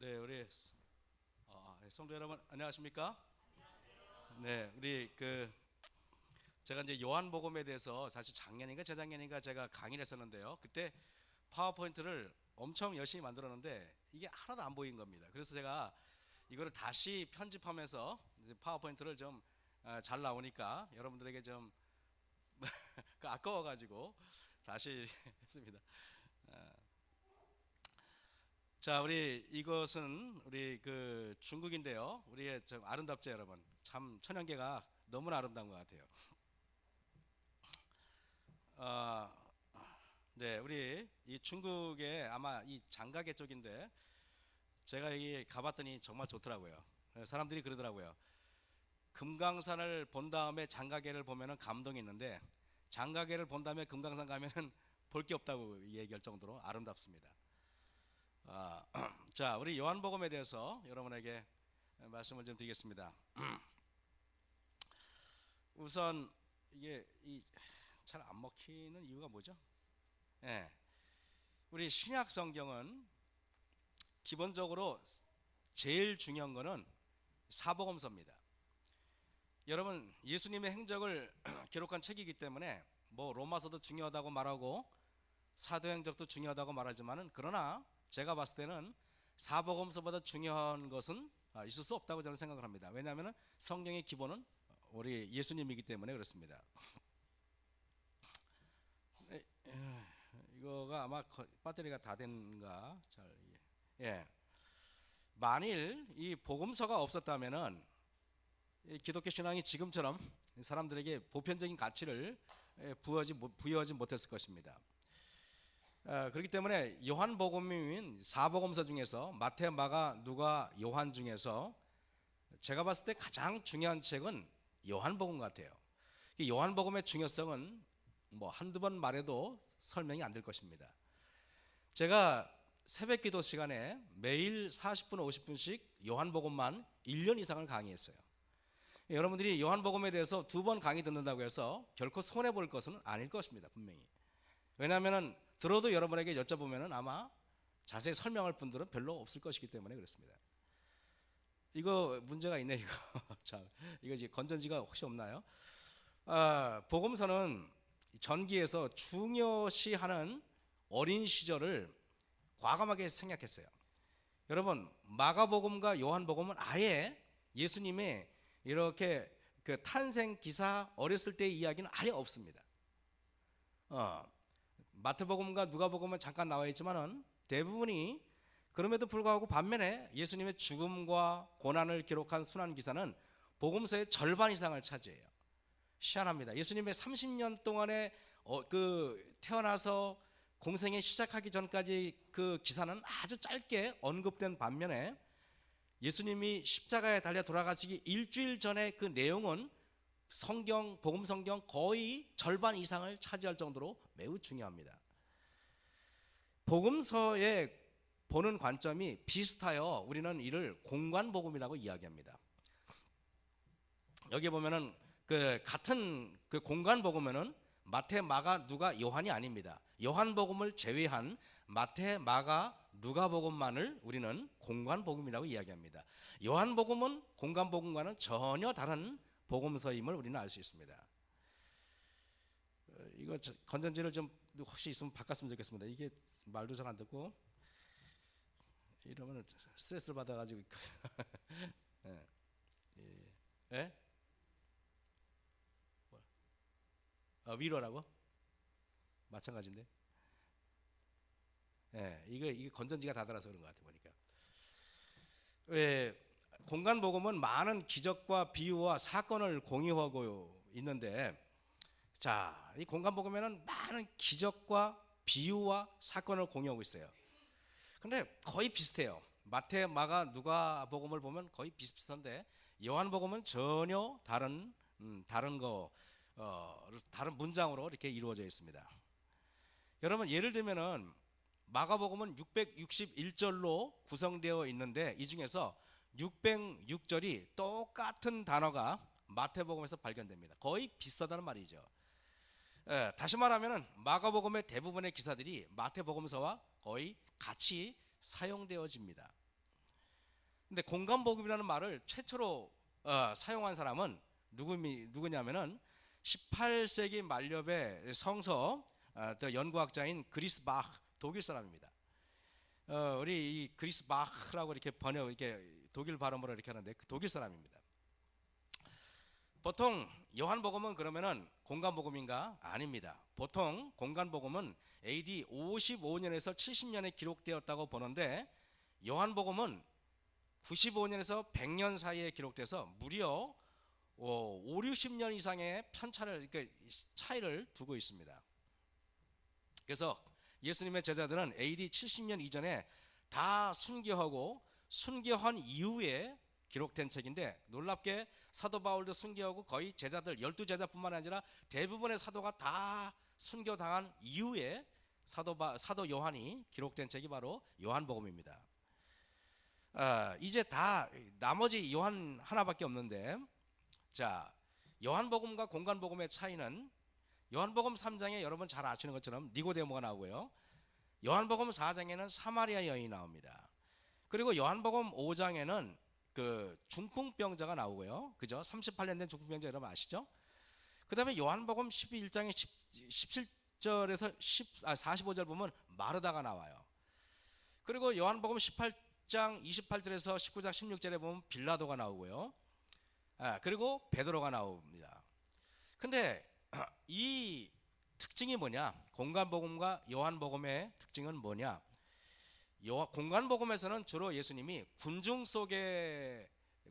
네, 우리 성도 여러분 안녕하십니까? 네, 우리 제가 이제 요한복음에 대해서 사실 작년인가 재작년인가 제가 강의를 했었는데요. 그때 파워포인트를 엄청 열심히 만들었는데 이게 하나도 안 보인 겁니다. 그래서 제가 이거를 다시 편집하면서 이제 파워포인트를 좀 잘 나오니까 여러분들에게 좀 아까워가지고 다시 했습니다. 자, 우리 이것은 우리 중국인데요. 우리의 좀 아름답죠, 여러분. 참 천연계가 너무나 아름다운 것 같아요. 어, 네, 우리 이 중국의 아마 이 장가계 쪽인데 제가 여기 가봤더니 정말 좋더라고요. 사람들이 그러더라고요. 금강산을 본 다음에 장가계를 보면은 감동이 있는데 장가계를 본 다음에 금강산 가면은 볼 게 없다고 얘기할 정도로 아름답습니다. 아, 자, 우리 요한복음에 대해서 여러분에게 말씀을 좀 드리겠습니다. 우선 이게 잘 안 먹히는 이유가 뭐죠? 예, 우리 신약 성경은 기본적으로 제일 중요한 거는 사복음서입니다. 여러분, 예수님의 행적을 기록한 책이기 때문에 뭐 로마서도 중요하다고 말하고 사도행적도 중요하다고 말하지만은 그러나 제가 봤을 때는 사복음서보다 중요한 것은 있을 수 없다고 저는 생각을 합니다. 왜냐하면 성경의 기본은 우리 예수님이기 때문에 그렇습니다. 이거가 아마 배터리가 다 된가 잘 예. 만일 이 복음서가 없었다면은 이 기독교 신앙이 지금처럼 사람들에게 보편적인 가치를 부여하지 못했을 것입니다. 그렇기 때문에 요한복음인 사복음서 중에서 마태, 마가, 누가, 요한 중에서 제가 봤을 때 가장 중요한 책은 요한복음 같아요. 이 요한복음의 중요성은 뭐 한두 번 말해도 설명이 안 될 것입니다. 제가 새벽기도 시간에 매일 40분 50분씩 요한복음만 1년 이상을 강의했어요. 여러분들이 요한복음에 대해서 두 번 강의 듣는다고 해서 결코 손해볼 것은 아닐 것입니다. 분명히. 왜냐하면 들어도 여러분에게 여쭤보면 아마 자세히 설명할 분들은 별로 없을 것이기 때문에 그렇습니다. 이거 문제가 있네 이거. 자, 이거 이제 건전지가 혹시 없나요? 복음서는 전기에서 중요시하는 어린 시절을 과감하게 생략했어요. 여러분, 마가복음과 요한복음은 아예 예수님의 이렇게 그 탄생 기사 어렸을 때의 이야기는 아예 없습니다. 마태복음과 누가복음은 잠깐 나와 있지만은 대부분이 그럼에도 불구하고 반면에 예수님의 죽음과 고난을 기록한 순환 기사는 복음서의 절반 이상을 차지해요. 희한합니다. 예수님의 30년 동안의 태어나서 공생에 시작하기 전까지 그 기사는 아주 짧게 언급된 반면에 예수님이 십자가에 달려 돌아가시기 일주일 전에 그 내용은 성경, 복음 성경 거의 절반 이상을 차지할 정도로 매우 중요합니다. 복음서에 보는 관점이 비슷하여 우리는 이를 공관복음이라고 이야기합니다. 여기 보면은 그 같은 그 공관복음에는 마태, 마가, 누가, 요한이 아닙니다. 요한복음을 제외한 마태, 마가, 누가복음만을 우리는 공관복음이라고 이야기합니다. 요한복음은 공관복음과는 전혀 다른 복음서임을 우리는 알 수 있습니다. 이거 건전지를 좀 혹시 있으면 바꿨으면 좋겠습니다. 이게 말도 잘 안 듣고 이러면 스트레스를 받아가지고 예. 예? 위로라고? 마찬가지인데. 예, 이게 건전지가 다 달아서 그런 것 같아 보니까. 왜 공간 복음은 많은 기적과 비유와 사건을 공유하고 있는데, 자, 이 공간 복음에는 많은 기적과 비유와 사건을 공유하고 있어요. 근데 거의 비슷해요. 마태, 마가, 누가 복음을 보면 거의 비슷비슷한데 요한 복음은 전혀 다른 문장으로 이렇게 이루어져 있습니다. 여러분 예를 들면은 마가복음은 661절로 구성되어 있는데 이 중에서 606절이 똑같은 단어가 마태복음에서 발견됩니다. 거의 비슷하다는 말이죠. 다시 말하면 마가복음의 대부분의 기사들이 마태복음서와 거의 같이 사용되어집니다. 근데 공간복음이라는 말을 최초로 사용한 사람은 누구냐면은 18세기 말엽의 성서 연구학자인 그리스 바흐, 독일 사람입니다. 우리 이 그리스 바흐라고 이렇게 이렇게 독일 발음으로 이렇게 하는데 그 독일 사람입니다. 보통 요한복음은 그러면은 공간복음인가? 아닙니다. 보통 공간복음은 AD 55년에서 70년에 기록되었다고 보는데 요한복음은 95년에서 100년 사이에 기록돼서 무려 5, 60년 이상의 편차를, 그러니까 차이를 두고 있습니다. 그래서 예수님의 제자들은 AD 70년 이전에 다 순교하고 순교한 이후에 기록된 책인데, 놀랍게 사도 바울도 순교하고 거의 제자들 12제자뿐만 아니라 대부분의 사도가 다 순교당한 이후에 사도 요한이 기록된 책이 바로 요한복음입니다. 이제 다 나머지 요한 하나밖에 없는데, 자, 요한복음과 공간복음의 차이는 요한복음 3장에 여러분 잘 아시는 것처럼 니고데모가 나오고요. 요한복음 4장에는 사마리아 여인이 나옵니다. 그리고 요한복음 5장에는 그 중풍병자가 나오고요. 그죠? 38년 된 중풍병자 여러분 아시죠? 그 다음에 요한복음 11장에 17절에서 45절 보면 마르다가 나와요. 그리고 요한복음 18장 28절에서 19장 16절에 보면 빌라도가 나오고요. 그리고 베드로가 나옵니다. 근데 이 특징이 뭐냐? 공간복음과 요한복음의 특징은 뭐냐? 공간복음에서는 주로 예수님이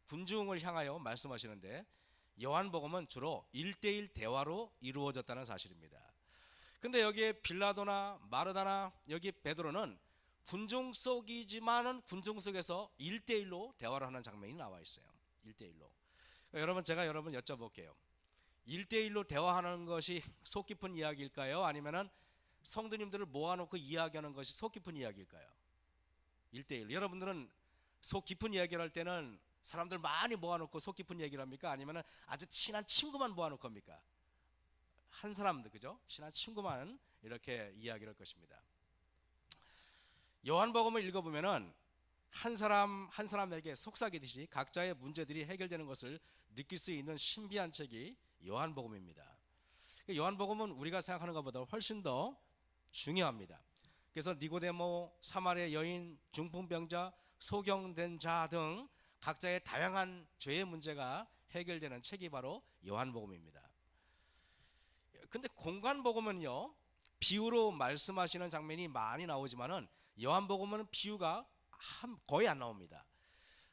군중을 향하여 말씀하시는데, 요한복음은 주로 1대1 대화로 이루어졌다는 사실입니다. 근데 여기에 빌라도나 마르다나 여기 베드로는 군중 속이지만은 군중 속에서 1대1로 대화를 하는 장면이 나와 있어요. 1대1로. 여러분, 제가 여러분 여쭤볼게요. 1대1로 대화하는 것이 속 깊은 이야기일까요? 아니면은 성도님들을 모아놓고 이야기하는 것이 속 깊은 이야기일까요? 1대1. 여러분들은 속 깊은 이야기를 할 때는 사람들 많이 모아놓고 속 깊은 얘기를 합니까? 아니면은 아주 친한 친구만 모아놓고 합니까? 한 사람들, 그죠? 친한 친구만 이렇게 이야기를 할 것입니다. 요한복음을 읽어보면은 한 사람 한 사람에게 속삭이듯이 각자의 문제들이 해결되는 것을 느낄 수 있는 신비한 책이 요한복음입니다. 요한복음은 우리가 생각하는 것보다 훨씬 더 중요합니다. 그래서 니고데모, 사마리아 여인, 중풍병자, 소경된 자 등 각자의 다양한 죄의 문제가 해결되는 책이 바로 요한복음입니다. 근데 공간복음은요, 비유로 말씀하시는 장면이 많이 나오지만은 요한복음은 비유가 거의 안 나옵니다.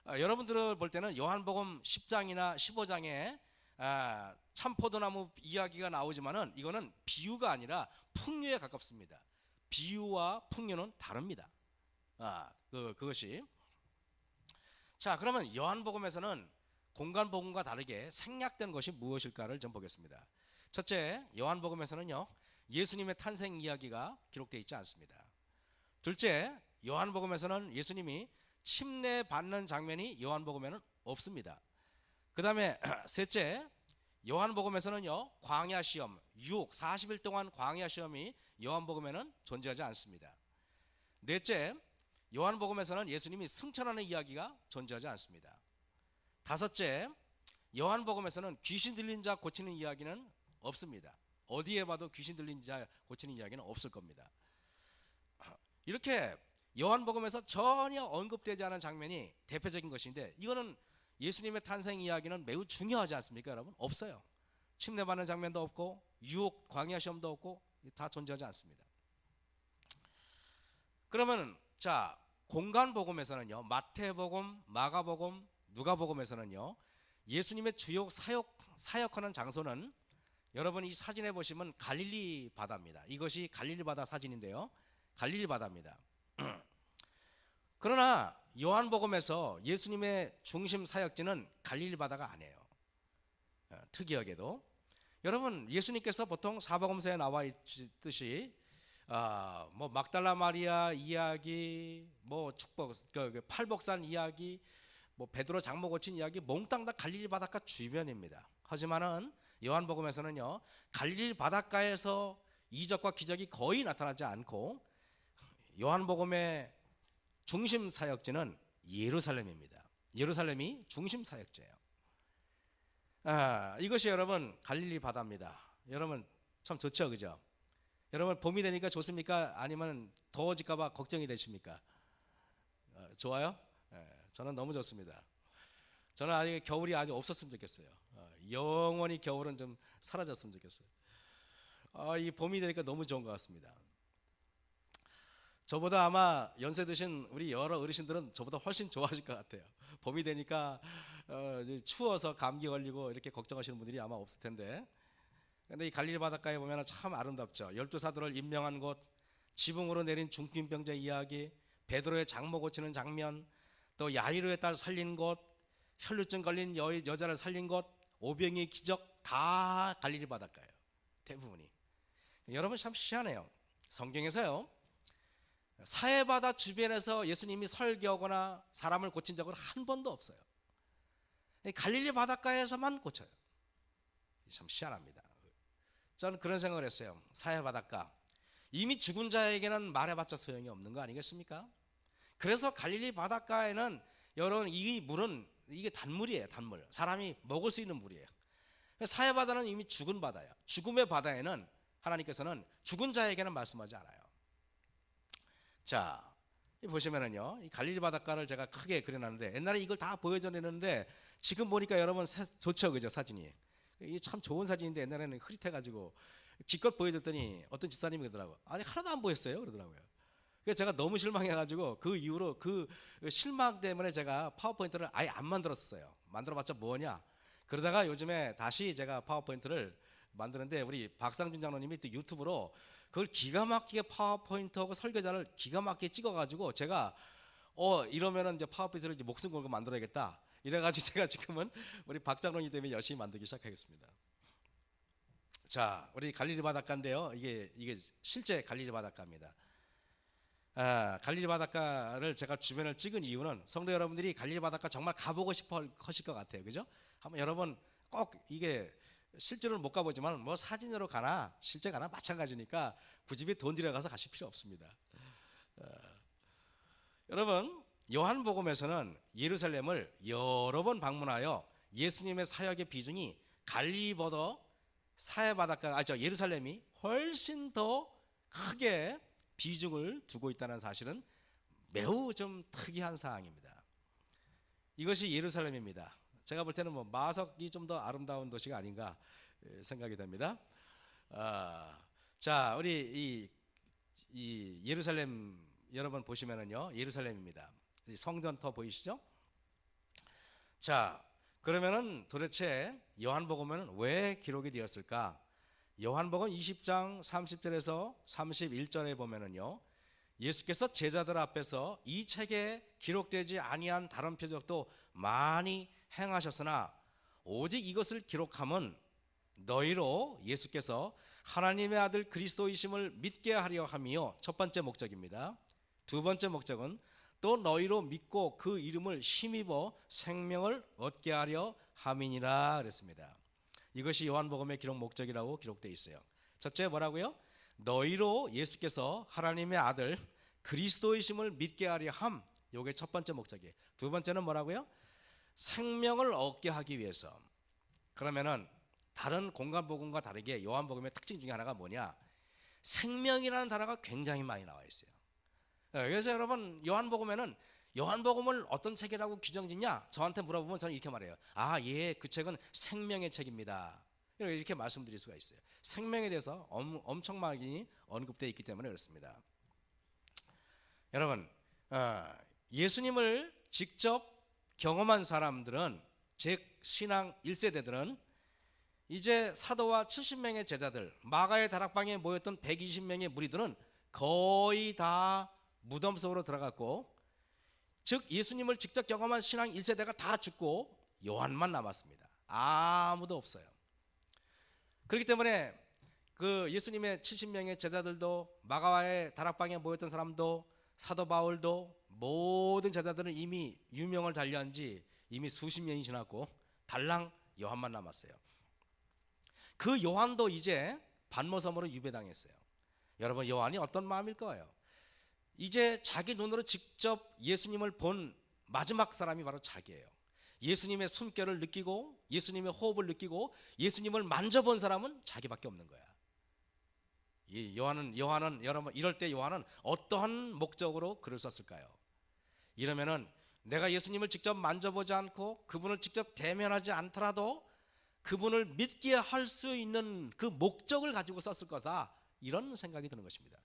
여러분들 볼 때는 요한복음 10장이나 15장에 참포도나무 이야기가 나오지만은 이거는 비유가 아니라 풍류에 가깝습니다. 비유와 풍류는 다릅니다. 그것이. 자, 그러면 요한복음에서는 공간복음과 다르게 생략된 것이 무엇일까를 좀 보겠습니다. 첫째, 요한복음에서는요, 예수님의 탄생 이야기가 기록되어 있지 않습니다. 둘째, 요한복음에서는 예수님이 침례받는 장면이 요한복음에는 없습니다. 그 다음에 셋째, 요한복음에서는요, 광야 시험, 유혹 40일 동안 광야 시험이 요한복음에는 존재하지 않습니다. 넷째, 요한복음에서는 예수님이 승천하는 이야기가 존재하지 않습니다. 다섯째, 요한복음에서는 귀신 들린 자 고치는 이야기는 없습니다. 어디에 봐도 귀신 들린 자 고치는 이야기는 없을 겁니다. 이렇게 요한복음에서 전혀 언급되지 않은 장면이 대표적인 것인데, 이거는 예수님의 탄생 이야기는 매우 중요하지 않습니까, 여러분? 없어요. 침례받는 장면도 없고 유혹 광야 시험도 없고 다 존재하지 않습니다. 그러면 자, 공간복음에서는요, 마태복음, 마가복음, 누가복음에서는요, 예수님의 주요 사역하는 장소는 여러분 이 사진에 보시면 갈릴리 바다입니다. 이것이 갈릴리 바다 사진인데요, 갈릴리 바다입니다. 그러나 요한복음에서 예수님의 중심 사역지는 갈릴리 바다가 아니에요. 특이하게도 여러분, 예수님께서 보통 사복음서에 나와 있듯이 뭐 막달라 마리아 이야기, 뭐 축복 팔복산 이야기, 뭐 베드로 장모 고친 이야기 몽땅 다 갈릴리 바닷가 주변입니다. 하지만은 요한복음에서는요, 갈릴리 바닷가에서 이적과 기적이 거의 나타나지 않고 요한복음의 중심 사역지는 예루살렘입니다. 예루살렘이 중심 사역지예요. 이것이 여러분 갈릴리 바다입니다. 여러분 참 좋죠, 그죠? 여러분 봄이 되니까 좋습니까? 아니면 더워질까봐 걱정이 되십니까? 좋아요? 저는 너무 좋습니다. 저는 아직 겨울이 아직 없었으면 좋겠어요. 영원히 겨울은 좀 사라졌으면 좋겠어요. 이 봄이 되니까 너무 좋은 것 같습니다. 저보다 아마 연세 드신 우리 여러 어르신들은 저보다 훨씬 좋아하실 것 같아요. 봄이 되니까 이제 추워서 감기 걸리고 이렇게 걱정하시는 분들이 아마 없을 텐데, 근데 이 갈릴리 바닷가에 보면 참 아름답죠. 12사도를 임명한 곳, 지붕으로 내린 중풍병자 이야기, 베드로의 장모 고치는 장면, 또 야이로의 딸 살린 곳, 혈루증 걸린 여자를 살린 곳, 오병이의 기적, 다 갈릴리 바닷가예요. 대부분이. 여러분 참 희한해요. 성경에서요, 사해바다 주변에서 예수님이 설교하거나 사람을 고친 적은 한 번도 없어요. 갈릴리 바닷가에서만 고쳐요. 참 희한합니다. 저는 그런 생각을 했어요. 사해바닷가, 이미 죽은 자에게는 말해봤자 소용이 없는 거 아니겠습니까? 그래서 갈릴리 바닷가에는 여러분 이 물은 이게 단물이에요. 단물. 사람이 먹을 수 있는 물이에요. 사해바다는 이미 죽은 바다예요. 죽음의 바다에는 하나님께서는 죽은 자에게는 말씀하지 않아요. 자, 보시면은요, 이 갈릴리 바닷가를 제가 크게 그려놨는데, 옛날에 이걸 다 보여드렸는데 지금 보니까 여러분 좋죠, 그죠? 사진이 이게 참 좋은 사진인데 옛날에는 흐릿해가지고 기껏 보여줬더니 어떤 집사님이 그러더라고요. 아니 하나도 안 보였어요, 그러더라고요. 그래서 제가 너무 실망해가지고 그 이후로 그 실망 때문에 제가 파워포인트를 아예 안 만들었어요. 만들어봤자 뭐냐. 그러다가 요즘에 다시 제가 파워포인트를 만드는데, 우리 박상준 장로님이 또 유튜브로 그걸 기가 막히게 파워포인트하고 설계자를 기가 막히게 찍어가지고, 제가 이러면은 이제 파워포인트를 이제 목숨 걸고 만들어야겠다 이래가지고 제가 지금은 우리 박 장로님 때문에 열심히 만들기 시작하겠습니다. 자, 우리 갈릴리 바닷가인데요, 이게 실제 갈릴리 바닷가입니다. 갈릴리 바닷가를 제가 주변을 찍은 이유는 성도 여러분들이 갈릴리 바닷가 정말 가보고 싶어 하실 것 같아요, 그죠? 한번 여러분 꼭, 이게 실제로는 못 가보지만 뭐 사진으로 가나 실제 가나 마찬가지니까 굳이 돈 들여가서 가실 필요 없습니다. 여러분 요한복음에서는 예루살렘을 여러 번 방문하여 예수님의 사역의 비중이 갈릴리보다 사해바닷가, 예루살렘이 훨씬 더 크게 비중을 두고 있다는 사실은 매우 좀 특이한 사항입니다. 이것이 예루살렘입니다. 제가 볼 때는 뭐 마석이 좀 더 아름다운 도시가 아닌가 생각이 됩니다. 자, 우리 이 예루살렘 여러분 보시면은요, 예루살렘입니다. 성전터 보이시죠? 자, 그러면은 도대체 요한복음은 왜 기록이 되었을까? 요한복음 20장 30절에서 31절에 보면은요, 예수께서 제자들 앞에서 이 책에 기록되지 아니한 다른 표적도 많이 행하셨으나 오직 이것을 기록함은 너희로 예수께서 하나님의 아들 그리스도이심을 믿게 하려 함이요, 첫 번째 목적입니다. 두 번째 목적은 또 너희로 믿고 그 이름을 힘입어 생명을 얻게 하려 함이니라 그랬습니다. 이것이 요한복음의 기록 목적이라고 기록되어 있어요. 첫째 뭐라고요? 너희로 예수께서 하나님의 아들 그리스도이심을 믿게 하려 함, 요게 첫 번째 목적이에요. 두 번째는 뭐라고요? 생명을 얻게 하기 위해서. 그러면은 다른 공간복음과 다르게 요한복음의 특징 중에 하나가 뭐냐? 생명이라는 단어가 굉장히 많이 나와 있어요. 그래서 여러분 요한복음에는 요한복음을 어떤 책이라고 규정짓냐? 저한테 물어보면 저는 이렇게 말해요. 그 책은 생명의 책입니다. 이렇게 말씀드릴 수가 있어요. 생명에 대해서 엄청 많이 언급되어 있기 때문에 그렇습니다. 여러분, 예수님을 직접 경험한 사람들은, 즉 신앙 1세대들은 이제 사도와 70명의 제자들, 마가의 다락방에 모였던 120명의 무리들은 거의 다 무덤 속으로 들어갔고, 즉 예수님을 직접 경험한 신앙 1세대가 다 죽고 요한만 남았습니다. 아무도 없어요. 그렇기 때문에 그 예수님의 70명의 제자들도, 마가와의 다락방에 모였던 사람도, 사도 바울도, 모든 제자들은 이미 유명을 달리한 지 이미 수십 년이 지났고 달랑 요한만 남았어요. 그 요한도 이제 반모섬으로 유배당했어요. 여러분, 요한이 어떤 마음일 거예요? 이제 자기 눈으로 직접 예수님을 본 마지막 사람이 바로 자기예요. 예수님의 숨결을 느끼고 예수님의 호흡을 느끼고 예수님을 만져본 사람은 자기밖에 없는 거야. 이 요한은 여러분 이럴 때 요한은 어떠한 목적으로 글을 썼을까요? 이러면은 내가 예수님을 직접 만져보지 않고 그분을 직접 대면하지 않더라도 그분을 믿게 할 수 있는 그 목적을 가지고 썼을 거다, 이런 생각이 드는 것입니다.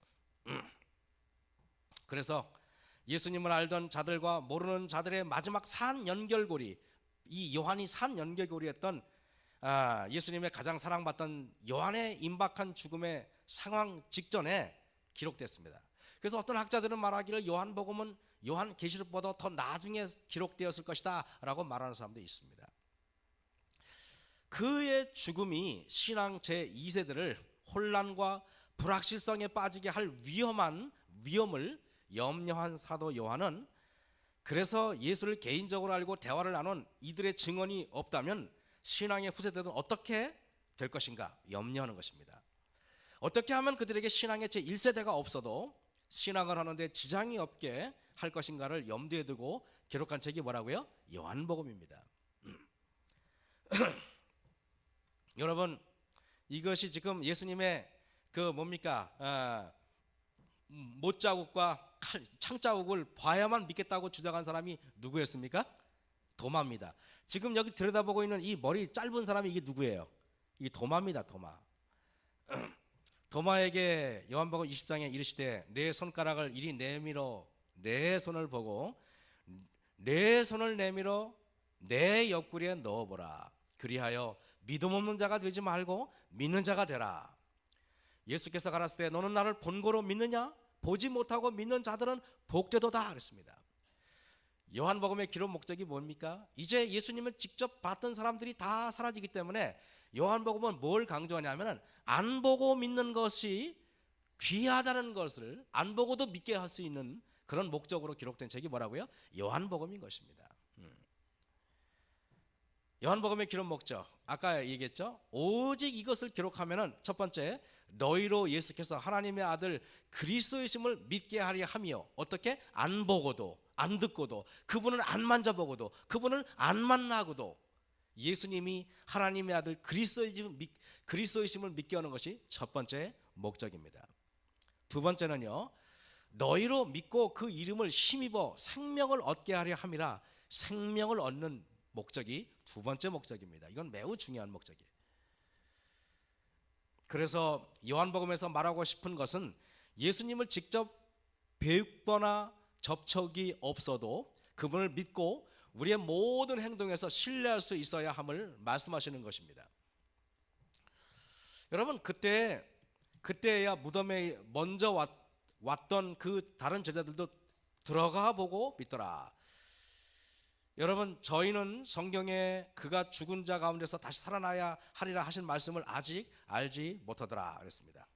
그래서 예수님을 알던 자들과 모르는 자들의 마지막 산 연결고리, 이 요한이 산 연결고리였던 예수님의 가장 사랑받던 요한의 임박한 죽음의 상황 직전에 기록됐습니다. 그래서 어떤 학자들은 말하기를 요한복음은 요한계시록보다 더 나중에 기록되었을 것이다 라고 말하는 사람도 있습니다. 그의 죽음이 신앙 제2세들을 혼란과 불확실성에 빠지게 할 위험을 염려한 사도 요한은, 그래서 예수를 개인적으로 알고 대화를 나눈 이들의 증언이 없다면 신앙의 후세대들은 어떻게 될 것인가 염려하는 것입니다. 어떻게 하면 그들에게 신앙의 제1세대가 없어도 신앙을 하는데 지장이 없게 할 것인가를 염두에 두고 기록한 책이 뭐라고요? 요한복음입니다. 여러분, 이것이 지금 예수님의 그 뭡니까? 못자국과 창자국을 봐야만 믿겠다고 주장한 사람이 누구였습니까? 도마입니다. 지금 여기 들여다보고 있는 이 머리 짧은 사람이 이게 누구예요? 이게 도마입니다. 도마. 도마에게 요한복음 20장에 이르시되 내 손가락을 이리 내밀어 내 손을 보고 내 손을 내밀어 내 옆구리에 넣어보라. 그리하여 믿음 없는 자가 되지 말고 믿는 자가 되라. 예수께서 가라사대 때 너는 나를 본고로 믿느냐? 보지 못하고 믿는 자들은 복되도다 그랬습니다. 요한복음의 기록 목적이 뭡니까? 이제 예수님을 직접 봤던 사람들이 다 사라지기 때문에 요한복음은 뭘 강조하냐면 안 보고 믿는 것이 귀하다는 것을 안 보고도 믿게 할 수 있는 그런 목적으로 기록된 책이 뭐라고요? 요한복음인 것입니다. 요한복음의 기록 목적, 아까 얘기했죠? 오직 이것을 기록하면은 첫 번째, 너희로 예수께서 하나님의 아들 그리스도이심을 믿게 하려 함이요. 어떻게? 안 보고도 안 듣고도 그분을 안 만져보고도 그분을 안 만나고도 예수님이 하나님의 아들 그리스도이심을 믿게 하는 것이 첫 번째 목적입니다. 두 번째는요, 너희로 믿고 그 이름을 힘입어 생명을 얻게 하려 함이라. 생명을 얻는 목적이 두 번째 목적입니다. 이건 매우 중요한 목적이에요. 그래서 요한복음에서 말하고 싶은 것은 예수님을 직접 뵙거나 접촉이 없어도 그분을 믿고 우리의 모든 행동에서 신뢰할 수 있어야 함을 말씀하시는 것입니다. 여러분, 그때야 무덤에 먼저 왔던 그 다른 제자들도 들어가 보고 믿더라. 여러분, 저희는 성경에 그가 죽은 자 가운데서 다시 살아나야 하리라 하신 말씀을 아직 알지 못하더라 그랬습니다.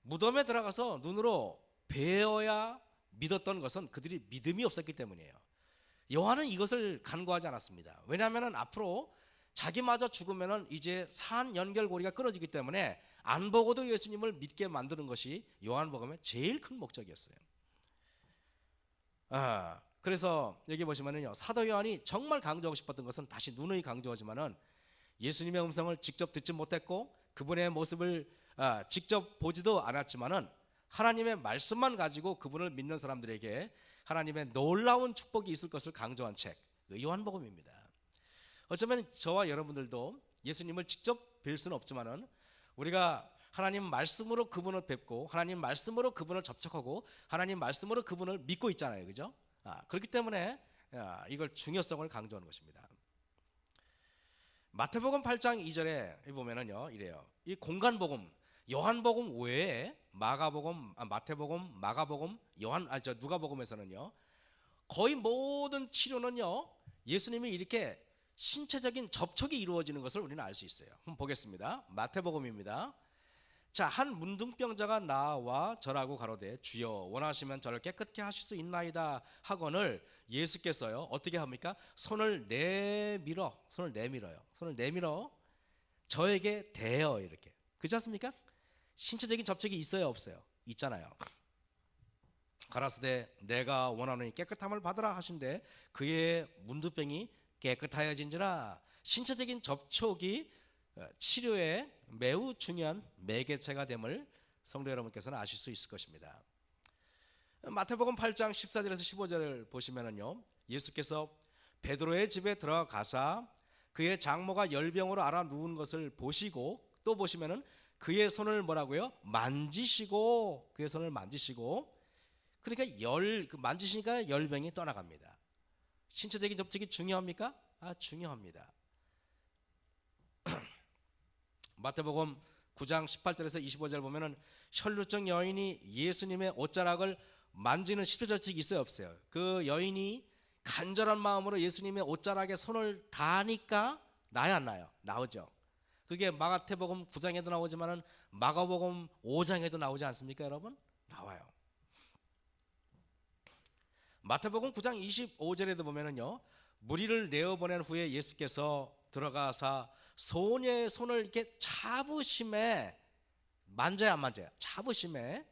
무덤에 들어가서 눈으로 뵈어야 믿었던 것은 그들이 믿음이 없었기 때문이에요. 요한은 이것을 간구하지 않았습니다. 왜냐하면 앞으로 자기마저 죽으면 이제 산 연결고리가 끊어지기 때문에 안 보고도 예수님을 믿게 만드는 것이 요한복음의 제일 큰 목적이었어요. 그래서 여기 보시면은요, 사도 요한이 정말 강조하고 싶었던 것은 다시 누누이 강조하지만은 예수님의 음성을 직접 듣지 못했고 그분의 모습을 직접 보지도 않았지만은 하나님의 말씀만 가지고 그분을 믿는 사람들에게 하나님의 놀라운 축복이 있을 것을 강조한 책, 요한복음입니다. 어쩌면 저와 여러분들도 예수님을 직접 뵐 수는 없지만은 우리가 하나님 말씀으로 그분을 뵙고 하나님 말씀으로 그분을 접촉하고 하나님 말씀으로 그분을 믿고 있잖아요, 그죠? 그렇기 때문에 이걸 중요성을 강조하는 것입니다. 마태복음 8장 2절에 보면은요, 이래요. 이 공간복음, 요한복음 외에 마태복음, 마가복음, 누가복음에서는요, 거의 모든 치료는요, 예수님이 이렇게 신체적인 접촉이 이루어지는 것을 우리는 알 수 있어요. 한번 보겠습니다. 마태복음입니다. 자, 한 문둥병자가 나와 절하고 가로되 주여 원하시면 저를 깨끗게 하실 수 있나이다 하거늘 예수께서요 어떻게 합니까? 손을 내밀어요. 손을 내밀어 저에게 대어 이렇게. 그렇지 않습니까? 신체적인 접촉이 있어요, 없어요? 있잖아요. 가라사대 내가 원하노니 깨끗함을 받으라 하신데 그의 문두병이 깨끗하여진지라. 신체적인 접촉이 치료에 매우 중요한 매개체가 됨을 성도 여러분께서는 아실 수 있을 것입니다. 마태복음 8장 14절에서 15절을 보시면은요, 예수께서 베드로의 집에 들어가사 그의 장모가 열병으로 앓아 누운 것을 보시고, 또 보시면은 그의 손을 뭐라고요? 만지시고, 그의 손을 만지시고, 그러니까 만지시니까 열병이 떠나갑니다. 신체적인 접촉이 중요합니까? 중요합니다. 마태복음 9장 18절에서 25절 보면은 혈루증 여인이 예수님의 옷자락을 만지는 십자절칙이 있어요, 없어요? 그 여인이 간절한 마음으로 예수님의 옷자락에 손을 닿으니까 나야 안 나요? 나오죠. 그게 마태복음 9장에도 나오지만은 마가복음 5장에도 나오지 않습니까, 여러분? 나와요. 마태복음 9장 25절에도 보면은요, 무리를 내어보낸 후에 예수께서 들어가사 소녀의 손을 이렇게 잡으심에, 만져야 안 만져야? 잡으심에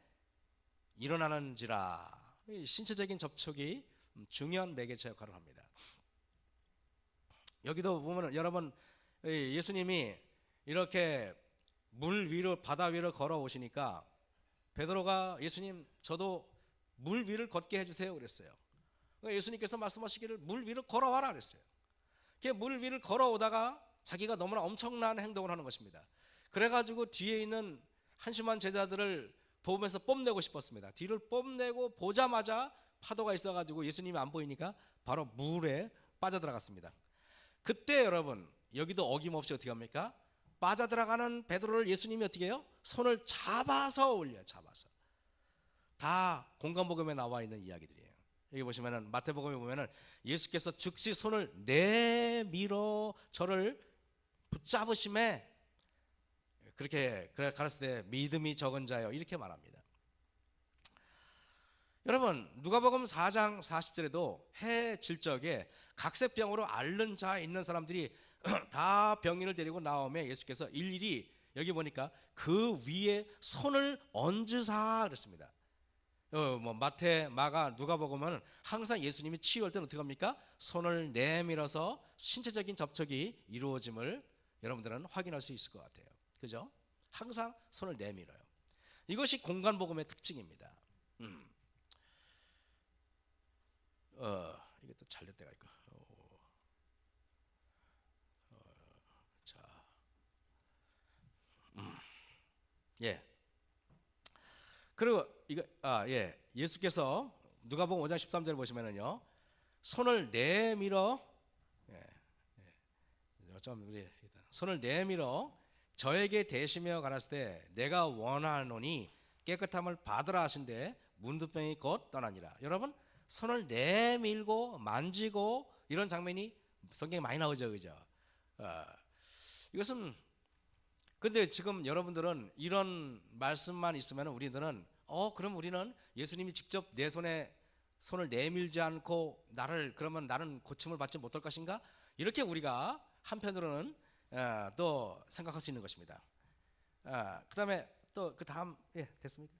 일어나는지라. 신체적인 접촉이 중요한 매개체 역할을 합니다. 여기도 보면 여러분, 예수님이 이렇게 물 위로, 바다 위로 걸어오시니까 베드로가 예수님, 저도 물 위를 걷게 해주세요 그랬어요. 예수님께서 말씀하시기를 물 위로 걸어와라 그랬어요. 물 위를 걸어오다가 자기가 너무나 엄청난 행동을 하는 것입니다. 그래가지고 뒤에 있는 한심한 제자들을 보면서 뽐내고 싶었습니다. 뒤를 뽐내고 보자마자 파도가 있어가지고 예수님이 안 보이니까 바로 물에 빠져들어갔습니다. 그때 여러분, 여기도 어김없이 어떻게 합니까? 빠져들어가는 베드로를 예수님이 어떻게 해요? 손을 잡아서 올려요. 잡아서. 다 공간복음에 나와 있는 이야기들이에요. 여기 보시면은 마태복음에 보면은 예수께서 즉시 손을 내밀어 저를 붙잡으심에, 그렇게 가르칠 때 믿음이 적은 자여 이렇게 말합니다. 여러분, 누가복음 4장 40절에도 해 질 적에 각색병으로 앓는 자 있는 사람들이 다 병인을 데리고 나오면 예수께서 일일이 여기 보니까 그 위에 손을 얹으사 그랬습니다. 마태, 마가, 누가복음은 항상 예수님이 치유할 때는 어떻게 합니까? 손을 내밀어서 신체적인 접촉이 이루어짐을 여러분들은 확인할 수 있을 것 같아요. 그죠? 항상 손을 내밀어요. 이것이 공간복음의 특징입니다. 이게 또 잘 될 때가 있고. 자, 예. 그리고 이거 예수께서 누가복음 5장 13절 보시면은요, 손을 내밀어, 우리 손을 내밀어 저에게 대시며 가라사대 때 내가 원하노니 깨끗함을 받으라 하신데 문두병이 곧 떠나니라. 여러분, 손을 내밀고 만지고 이런 장면이 성경에 많이 나오죠, 그죠? 이것은, 근데 지금 여러분들은 이런 말씀만 있으면 우리들은 그럼 우리는 예수님이 직접 내 손을 내밀지 않고 그러면 나는 고침을 받지 못할 것인가? 이렇게 우리가 한편으로는 또 생각할 수 있는 것입니다. 그 다음에 또 그 다음, 됐습니까?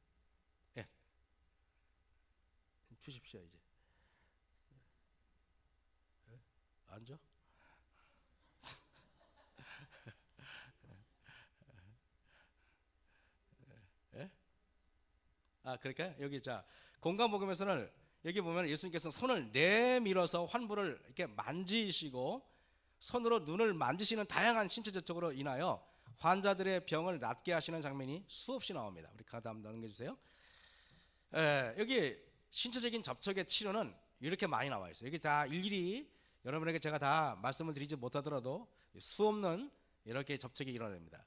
주십시오. 이제 앉아. 그러니까 여기 공간복음에서는 여기 보면 예수님께서 손을 내밀어서 환부를 이렇게 만지시고 손으로 눈을 만지시는 다양한 신체 접촉으로 인하여 환자들의 병을 낫게 하시는 장면이 수없이 나옵니다. 우리 다음 넘겨주세요. 여기 신체적인 접촉의 치료는 이렇게 많이 나와 있어요. 여기 다 일일이 여러분에게 제가 다 말씀을 드리지 못하더라도 수없는 이렇게 접촉이 일어납니다.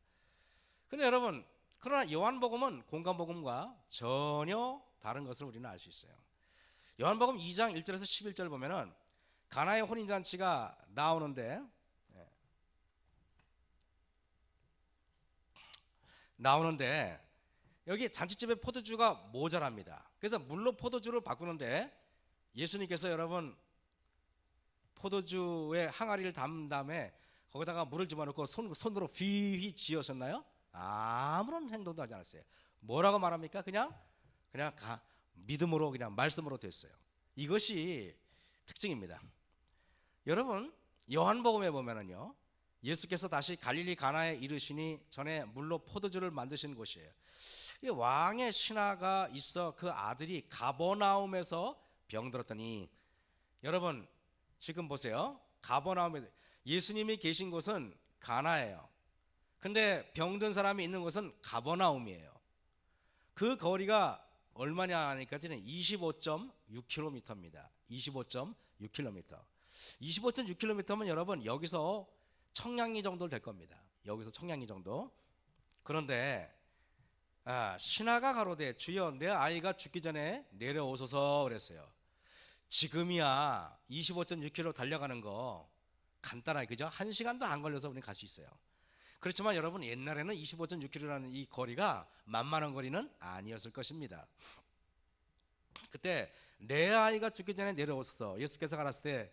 근데 여러분, 그러나 요한복음은 공간복음과 전혀 다른 것을 우리는 알 수 있어요. 요한복음 2장 1절에서 11절 보면은 가나의 혼인잔치가 나오는데 여기 잔치집에 포도주가 모자랍니다. 그래서 물로 포도주를 바꾸는데 예수님께서 여러분 포도주의 항아리를 담은 다음에 거기다가 물을 집어넣고 손으로 휘휘 쥐었었나요? 아무런 행동도 하지 않았어요. 뭐라고 말합니까? 그냥 믿음으로 그냥 말씀으로 됐어요. 이것이 특징입니다. 여러분 요한복음에 보면은요, 예수께서 다시 갈릴리 가나에 이르시니 전에 물로 포도주를 만드신 곳이에요. 이 왕의 신하가 있어 그 아들이 가버나움에서 병들었더니, 여러분 지금 보세요. 가버나움에 예수님이 계신 곳은 가나예요. 근데 병든 사람이 있는 곳은 가버나움이에요. 그 거리가 얼마냐 하니까 25.6km입니다. 25.6km. 25.6km면 여러분 여기서 청량리 정도 될 겁니다. 여기서 청량리 정도. 그런데 신하가 가로되 주여 내 아이가 죽기 전에 내려오소서 그랬어요. 지금이야 25.6km 달려가는 거 간단하게, 그죠? 1시간도 안 걸려서 우리는 갈 수 있어요. 그렇지만 여러분 옛날에는 25.6km라는 이 거리가 만만한 거리는 아니었을 것입니다. 그때 내 아이가 죽기 전에 내려오소서. 예수께서 가랐을 때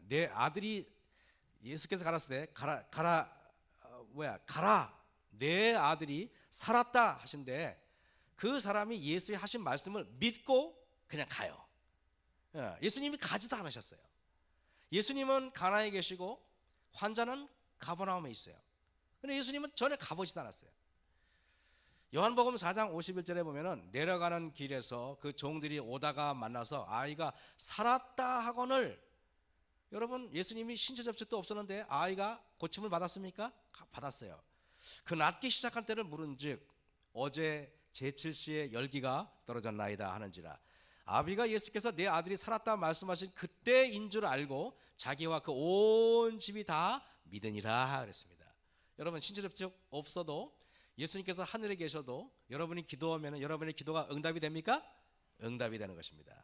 내 아들이, 예수께서 가랐을 때 가라 내 아들이 살았다 하신데, 그 사람이 예수의 하신 말씀을 믿고 그냥 가요. 예수님이 가지도 않으셨어요. 예수님은 가나에 계시고 환자는 가버나움에 있어요. 근데 예수님은 전에 가보지도 않았어요. 요한복음 4장 51절에 보면은 내려가는 길에서 그 종들이 오다가 만나서 아이가 살았다 하거늘, 여러분 예수님이 신체 접촉도 없었는데 아이가 고침을 받았습니까? 받았어요. 그 낫기 시작한 때를 물은즉 어제 제7시에 열기가 떨어졌나이다 하는지라. 아비가 예수께서 내 아들이 살았다 말씀하신 그때인 줄 알고 자기와 그 온 집이 다 믿으니라 그랬습니다. 여러분 신체 접촉 없어도 예수님께서 하늘에 계셔도 여러분이 기도하면 여러분의 기도가 응답이 됩니까? 응답이 되는 것입니다.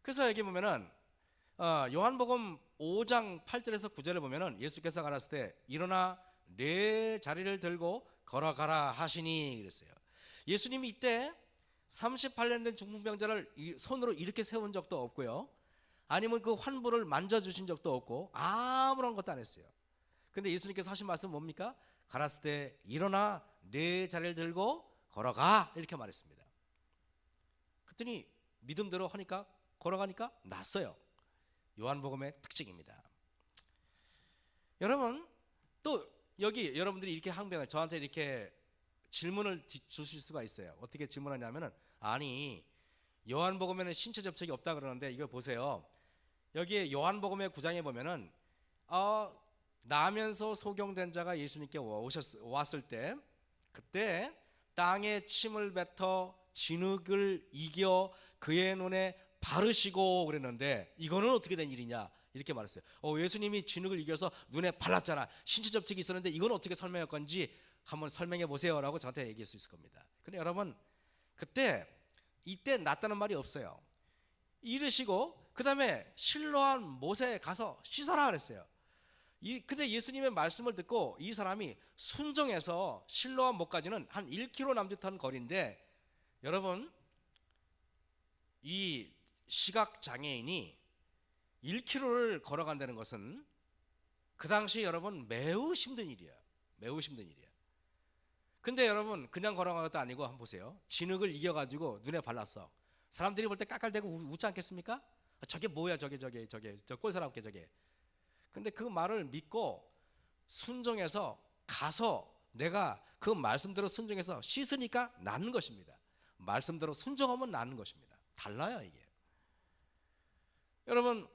그래서 여기 보면은 요한복음 5장 8절에서 9절에 보면은 예수께서 가라사대 때 일어나 내 자리를 들고 걸어가라 하시니 그랬어요. 예수님이 이때 38년 된 중풍병자를 손으로 이렇게 세운 적도 없고요, 아니면 그 환부를 만져주신 적도 없고 아무런 것도 안 했어요. 근데 예수님께서 하신 말씀은 뭡니까? 가라사대 때 일어나 내 자리를 들고 걸어가 이렇게 말했습니다. 그랬더니 믿음대로 하니까 걸어가니까 낫어요. 요한복음의 특징입니다. 여러분 또 여기 여러분들이 이렇게 항변을 저한테 이렇게 질문을 주실 수가 있어요. 어떻게 질문하냐면은, 아니 요한복음에는 신체 접촉이 없다 그러는데 이거 보세요. 여기에 요한복음의 9장에 보면은 나면서 소경된 자가 예수님께 왔을 때 그때 땅에 침을 뱉어 진흙을 이겨 그의 눈에 바르시고 그랬는데, 이거는 어떻게 된 일이냐 이렇게 말했어요. 예수님이 진흙을 이겨서 눈에 발랐잖아. 신체 접촉이 있었는데 이건 어떻게 설명할 건지 한번 설명해 보세요 라고 저한테 얘기할 수 있을 겁니다. 근데 여러분 이때 낫다는 말이 없어요. 이르시고 그 다음에 실로암 못에 가서 씻어라 그랬어요. 근데 예수님의 말씀을 듣고 이 사람이 순종해서 실로암 못까지는 한 1km 남짓한 거리인데, 여러분 이 시각장애인이 1km를 걸어간다는 것은 그 당시 여러분 매우 힘든 일이야. 매우 힘든 일이야. 근데 여러분 그냥 걸어간 것도 아니고 한번 보세요. 진흙을 이겨가지고 눈에 발랐어. 사람들이 볼 때 깔깔대고 웃지 않겠습니까? 저게 뭐야 저게 저 꼴사납게 저게. 근데 그 말을 믿고 순종해서 가서 내가 그 말씀대로 순종해서 씻으니까 낫는 것입니다. 말씀대로 순종하면 낫는 것입니다. 달라요 이게. 여러분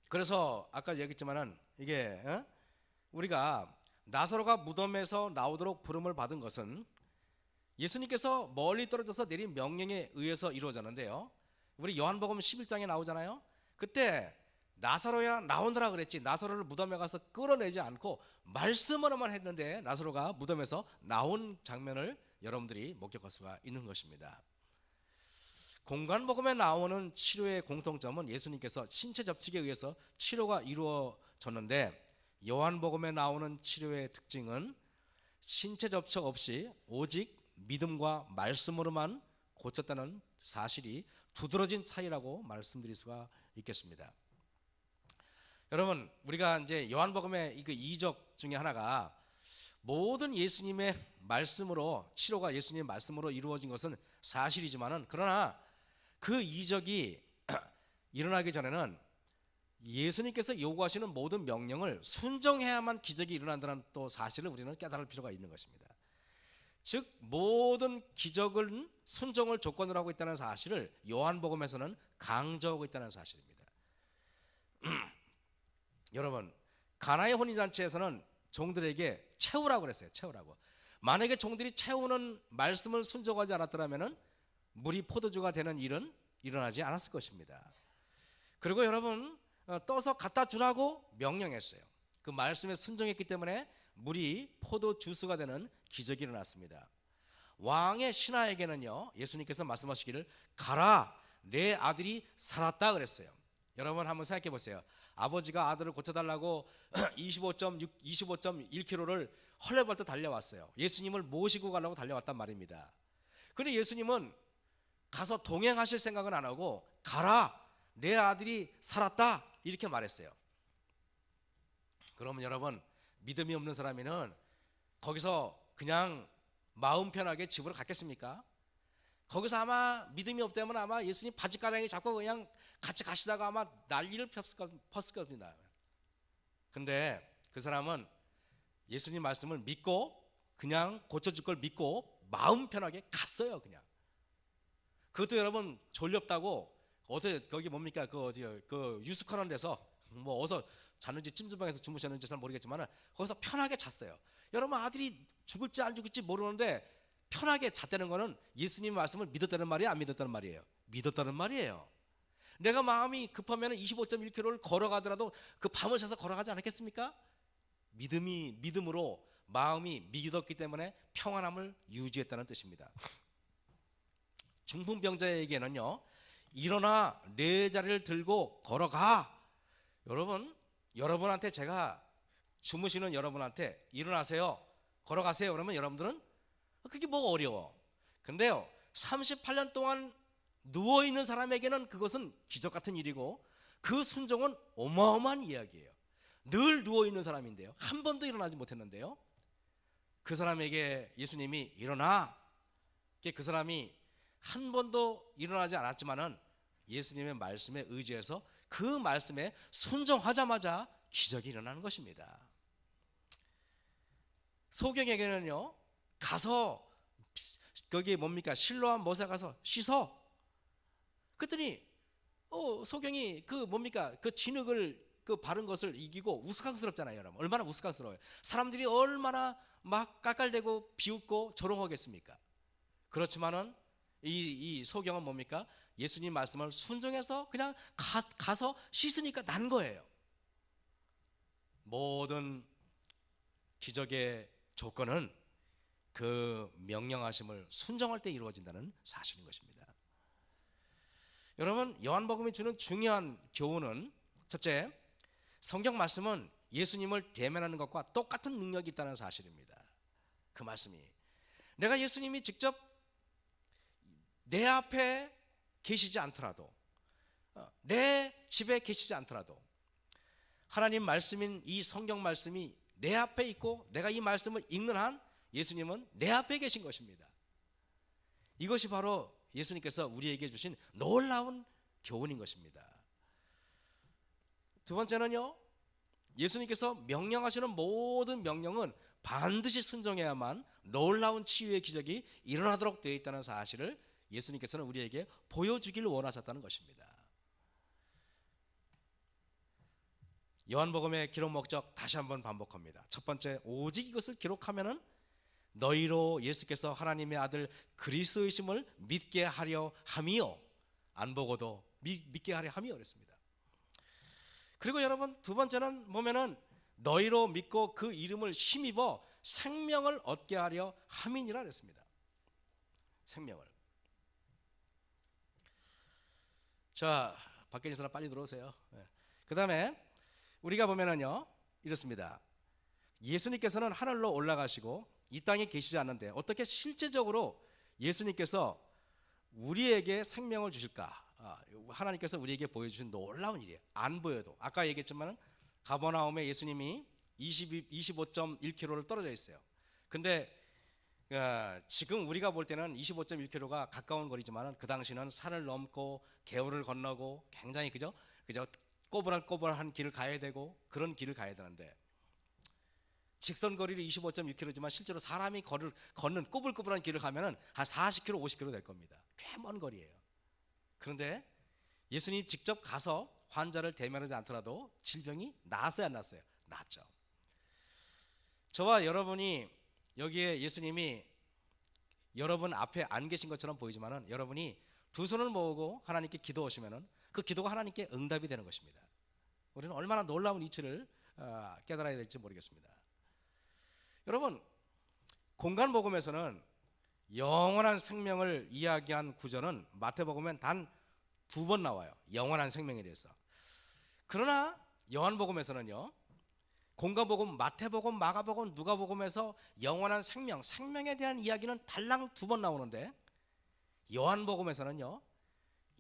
그래서 아까 얘기했지만은 이게 우리가 나사로가 무덤에서 나오도록 부름을 받은 것은 예수님께서 멀리 떨어져서 내린 명령에 의해서 이루어졌는데요. 우리 요한복음 11장에 나오잖아요. 그때 나사로야 나오느라 그랬지 나사로를 무덤에 가서 끌어내지 않고 말씀으로만 했는데 나사로가 무덤에서 나온 장면을 여러분들이 목격할 수가 있는 것입니다. 공관복음에 나오는 치료의 공통점은 예수님께서 신체 접촉에 의해서 치료가 이루어졌는데, 요한복음에 나오는 치료의 특징은 신체 접촉 없이 오직 믿음과 말씀으로만 고쳤다는 사실이 두드러진 차이라고 말씀드릴 수가 있겠습니다. 여러분 우리가 이제 요한복음의 그 이적 중에 하나가 모든 예수님의 말씀으로 치료가 예수님의 말씀으로 이루어진 것은 사실이지만은 그러나 그 이적이 일어나기 전에는 예수님께서 요구하시는 모든 명령을 순종해야만 기적이 일어난다는 또 사실을 우리는 깨달을 필요가 있는 것입니다. 즉 모든 기적은 순종을 조건으로 하고 있다는 사실을 요한복음에서는 강조하고 있다는 사실입니다. 여러분, 가나의 혼인잔치에서는 종들에게 채우라고 그랬어요. 채우라고. 만약에 종들이 채우는 말씀을 순종하지 않았더라면 물이 포도주가 되는 일은 일어나지 않았을 것입니다. 그리고 여러분, 떠서 갖다 주라고 명령했어요. 그 말씀에 순종했기 때문에 물이 포도 주스가 되는 기적이 일어났습니다. 왕의 신하에게는요, 예수님께서 말씀하시기를 가라, 내 아들이 살았다 그랬어요. 여러분 한번 생각해 보세요. 아버지가 아들을 고쳐달라고 25.1km를 헐레벌떡 달려왔어요. 예수님을 모시고 가려고 달려왔단 말입니다. 그런데 예수님은 가서 동행하실 생각은 안 하고 가라, 내 아들이 살았다 이렇게 말했어요. 그러면 여러분, 믿음이 없는 사람이면 거기서 그냥 마음 편하게 집으로 갔겠습니까? 거기서 아마 믿음이 없다면 아마 예수님 바지가랑이 잡고 그냥 같이 가시다가 아마 난리를 폈을 겁니다. 근데 그 사람은 예수님 말씀을 믿고 그냥 고쳐줄 걸 믿고 마음 편하게 갔어요. 그냥. 그것도 여러분 졸렵다고 어디 거기 뭡니까 그 어디요 그 유스커런 데서 뭐 어서 잤는지 찜질방에서 주무셨는지 잘 모르겠지만 거기서 편하게 잤어요. 여러분 아들이 죽을지 안 죽을지 모르는데 편하게 잤다는 거는 예수님의 말씀을 믿었다는 말이에요, 안 믿었다는 말이에요? 믿었다는 말이에요. 내가 마음이 급하면 25.1km를 걸어가더라도 그 밤을 새서 걸어가지 않았겠습니까? 믿음으로 마음이 믿었기 때문에 평안함을 유지했다는 뜻입니다. 중풍병자에게는요, 일어나 내 자리를 들고 걸어가. 여러분한테 제가 주무시는 여러분한테 일어나세요, 걸어가세요 그러면 여러분들은 그게 뭐 어려워. 근데요 38년 동안 누워있는 사람에게는 그것은 기적 같은 일이고 그 순종은 어마어마한 이야기예요. 늘 누워있는 사람인데요, 한 번도 일어나지 못했는데요, 그 사람에게 예수님이 일어나. 그 사람이 한 번도 일어나지 않았지만은 예수님의 말씀에 의지해서 그 말씀에 순종하자마자 기적이 일어나는 것입니다. 소경에게는요, 가서 거기 뭡니까 실로암 못에 가서 씻어. 그랬더니 소경이 그 뭡니까 그 진흙을 그 바른 것을 이기고 우스꽝스럽잖아요. 여러분 얼마나 우스꽝스러워요. 사람들이 얼마나 막 깔깔대고 비웃고 조롱하겠습니까? 그렇지만은 이 소경은 뭡니까 예수님 말씀을 순종해서 그냥 가서 씻으니까 난 거예요. 모든 기적의 조건은 그 명령하심을 순종할 때 이루어진다는 사실인 것입니다. 여러분 요한복음이 주는 중요한 교훈은 첫째, 성경 말씀은 예수님을 대면하는 것과 똑같은 능력이 있다는 사실입니다. 그 말씀이 내가 예수님이 직접 내 앞에 계시지 않더라도 내 집에 계시지 않더라도 하나님 말씀인 이 성경 말씀이 내 앞에 있고 내가 이 말씀을 읽는 한 예수님은 내 앞에 계신 것입니다. 이것이 바로 예수님께서 우리에게 주신 놀라운 교훈인 것입니다. 두 번째는요, 예수님께서 명령하시는 모든 명령은 반드시 순종해야만 놀라운 치유의 기적이 일어나도록 되어 있다는 사실을 예수님께서는 우리에게 보여주기를 원하셨다는 것입니다. 요한복음의 기록 목적 다시 한번 반복합니다. 첫 번째, 오직 이것을 기록하면은 너희로 예수께서 하나님의 아들 그리스도이심을 믿게 하려 함이요, 안 보고도 믿게 하려 함이요 그랬습니다. 그리고 여러분 두 번째는 보면은 너희로 믿고 그 이름을 힘입어 생명을 얻게 하려 함이니라 그랬습니다. 생명을. 자, 밖에 있는 사람 빨리 들어오세요. 그 다음에 우리가 보면은요 이렇습니다. 예수님께서는 하늘로 올라가시고 이 땅에 계시지 않는데 어떻게 실제적으로 예수님께서 우리에게 생명을 주실까? 하나님께서 우리에게 보여주신 놀라운 일이에요. 안 보여도 아까 얘기했지만 가버나움에 예수님이 25.1km를 떨어져 있어요. 근데 지금 우리가 볼 때는 25.1km가 가까운 거리지만 그 당시는 산을 넘고 개울을 건너고 굉장히 그죠 꼬불한 길을 가야 되고 그런 길을 가야 되는데 직선 거리를 25.6km지만 실제로 사람이 걷는 꼬불꼬불한 길을 가면은 한 40km, 50km 될 겁니다. 꽤 먼 거리예요. 그런데 예수님이 직접 가서 환자를 대면하지 않더라도 질병이 나았어요, 안 나았어요? 나았죠. 저와 여러분이 여기에 예수님이 여러분 앞에 안 계신 것처럼 보이지만은 여러분이 두 손을 모으고 하나님께 기도하시면은 그 기도가 하나님께 응답이 되는 것입니다. 우리는 얼마나 놀라운 이치를 깨달아야 될지 모르겠습니다. 여러분, 공간복음에서는 영원한 생명을 이야기한 구절은 마태복음엔 단 2번 나와요. 영원한 생명에 대해서. 그러나 요한복음에서는요, 공간복음, 마태복음, 마가복음, 누가복음에서 영원한 생명, 생명에 대한 이야기는 달랑 2번 나오는데 요한복음에서는요,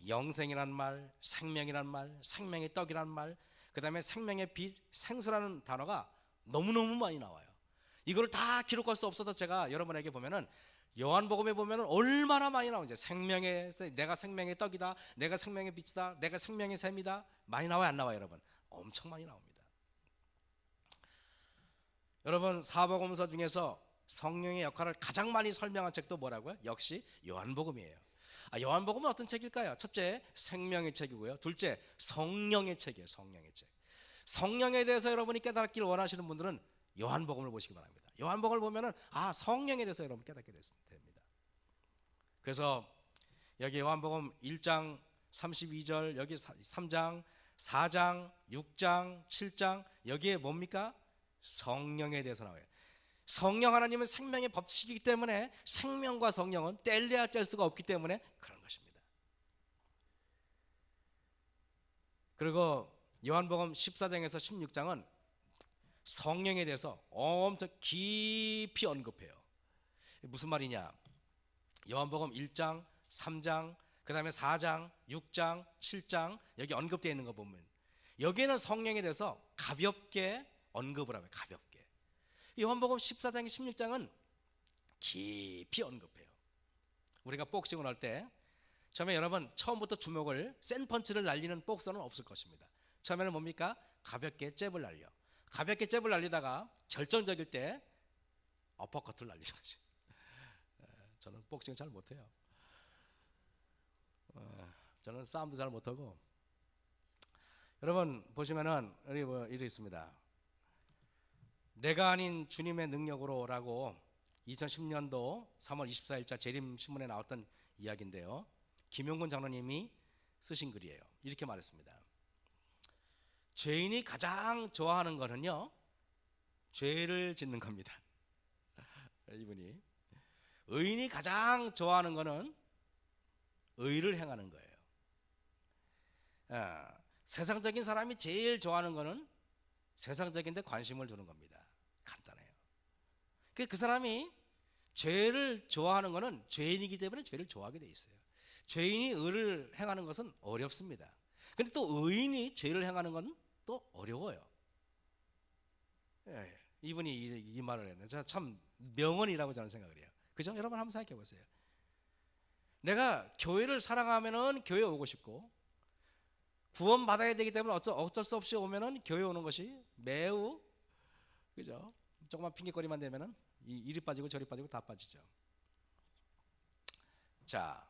영생이란 말, 생명이란 말, 생명의 떡이란 말, 그 다음에 생명의 빛, 생수라는 단어가 너무너무 많이 나와요. 이걸 다 기록할 수 없어도 제가 여러분에게 보면은 요한복음에 보면은 얼마나 많이 나오죠. 내가 생명의 떡이다, 내가 생명의 빛이다, 내가 생명의 샘이다. 많이 나와요, 안 나와요, 여러분? 엄청 많이 나옵니다. 여러분, 사복음서 중에서 성령의 역할을 가장 많이 설명한 책도 뭐라고요? 역시 요한복음이에요. 요한복음은 어떤 책일까요? 첫째, 생명의 책이고요. 둘째, 성령의 책이에요. 성령의 책. 성령에 대해서 여러분이 깨닫기를 원하시는 분들은 요한복음을 보시기 바랍니다. 요한복음을 보면은 성령에 대해서 여러분 깨닫게 됩니다. 그래서 여기 요한복음 1장 32절, 여기 3장, 4장, 6장, 7장 여기에 뭡니까? 성령에 대해서 나와요. 성령 하나님은 생명의 법칙이기 때문에 생명과 성령은 뗄래야 뗄 수가 없기 때문에 그런 것입니다. 그리고 요한복음 14장에서 16장은 성령에 대해서 엄청 깊이 언급해요. 무슨 말이냐? 요한복음 1장, 3장, 그 다음에 4장, 6장, 7장 여기 언급되어 있는 거 보면 여기에는 성령에 대해서 가볍게 언급을 하고요. 가볍게. 요한복음 14장, 16장은 깊이 언급해요. 우리가 복싱을 할 때 처음에 여러분 처음부터 주먹을 센 펀치를 날리는 복서는 없을 것입니다. 처음에는 뭡니까? 가볍게 잽을 날려. 가볍게 잽을 날리다가 결정적일 때 어퍼컷을 날리는 거지. 저는 복싱 잘 못해요. 저는 싸움도 잘 못하고. 여러분 보시면은 이리 있습니다. 내가 아닌 주님의 능력으로라고 2010년도 3월 24일자 재림신문에 나왔던 이야기인데요. 김용근 장로님이 쓰신 글이에요. 이렇게 말했습니다. 죄인이 가장 좋아하는 거는요, 죄를 짓는 겁니다. 이분이 의인이 가장 좋아하는 거는 의를 행하는 거예요. 세상적인 사람이 제일 좋아하는 거는 세상적인 데 관심을 두는 겁니다. 간단해요. 그 사람이 죄를 좋아하는 거는 죄인이기 때문에 죄를 좋아하게 돼 있어요. 죄인이 의를 행하는 것은 어렵습니다. 근데 또 의인이 죄를 행하는 건 또 어려워요. 이분이 이 말을 했는데 제가 참 명언이라고 저는 생각을 해요. 그죠? 여러분 한번 생각해 보세요. 내가 교회를 사랑하면은 교회 오고 싶고 구원 받아야 되기 때문에 어쩔 수 없이 오면은 교회 오는 것이 매우 그죠? 조금만 핑계거리만 되면은 이리 빠지고 저리 빠지고 다 빠지죠. 자,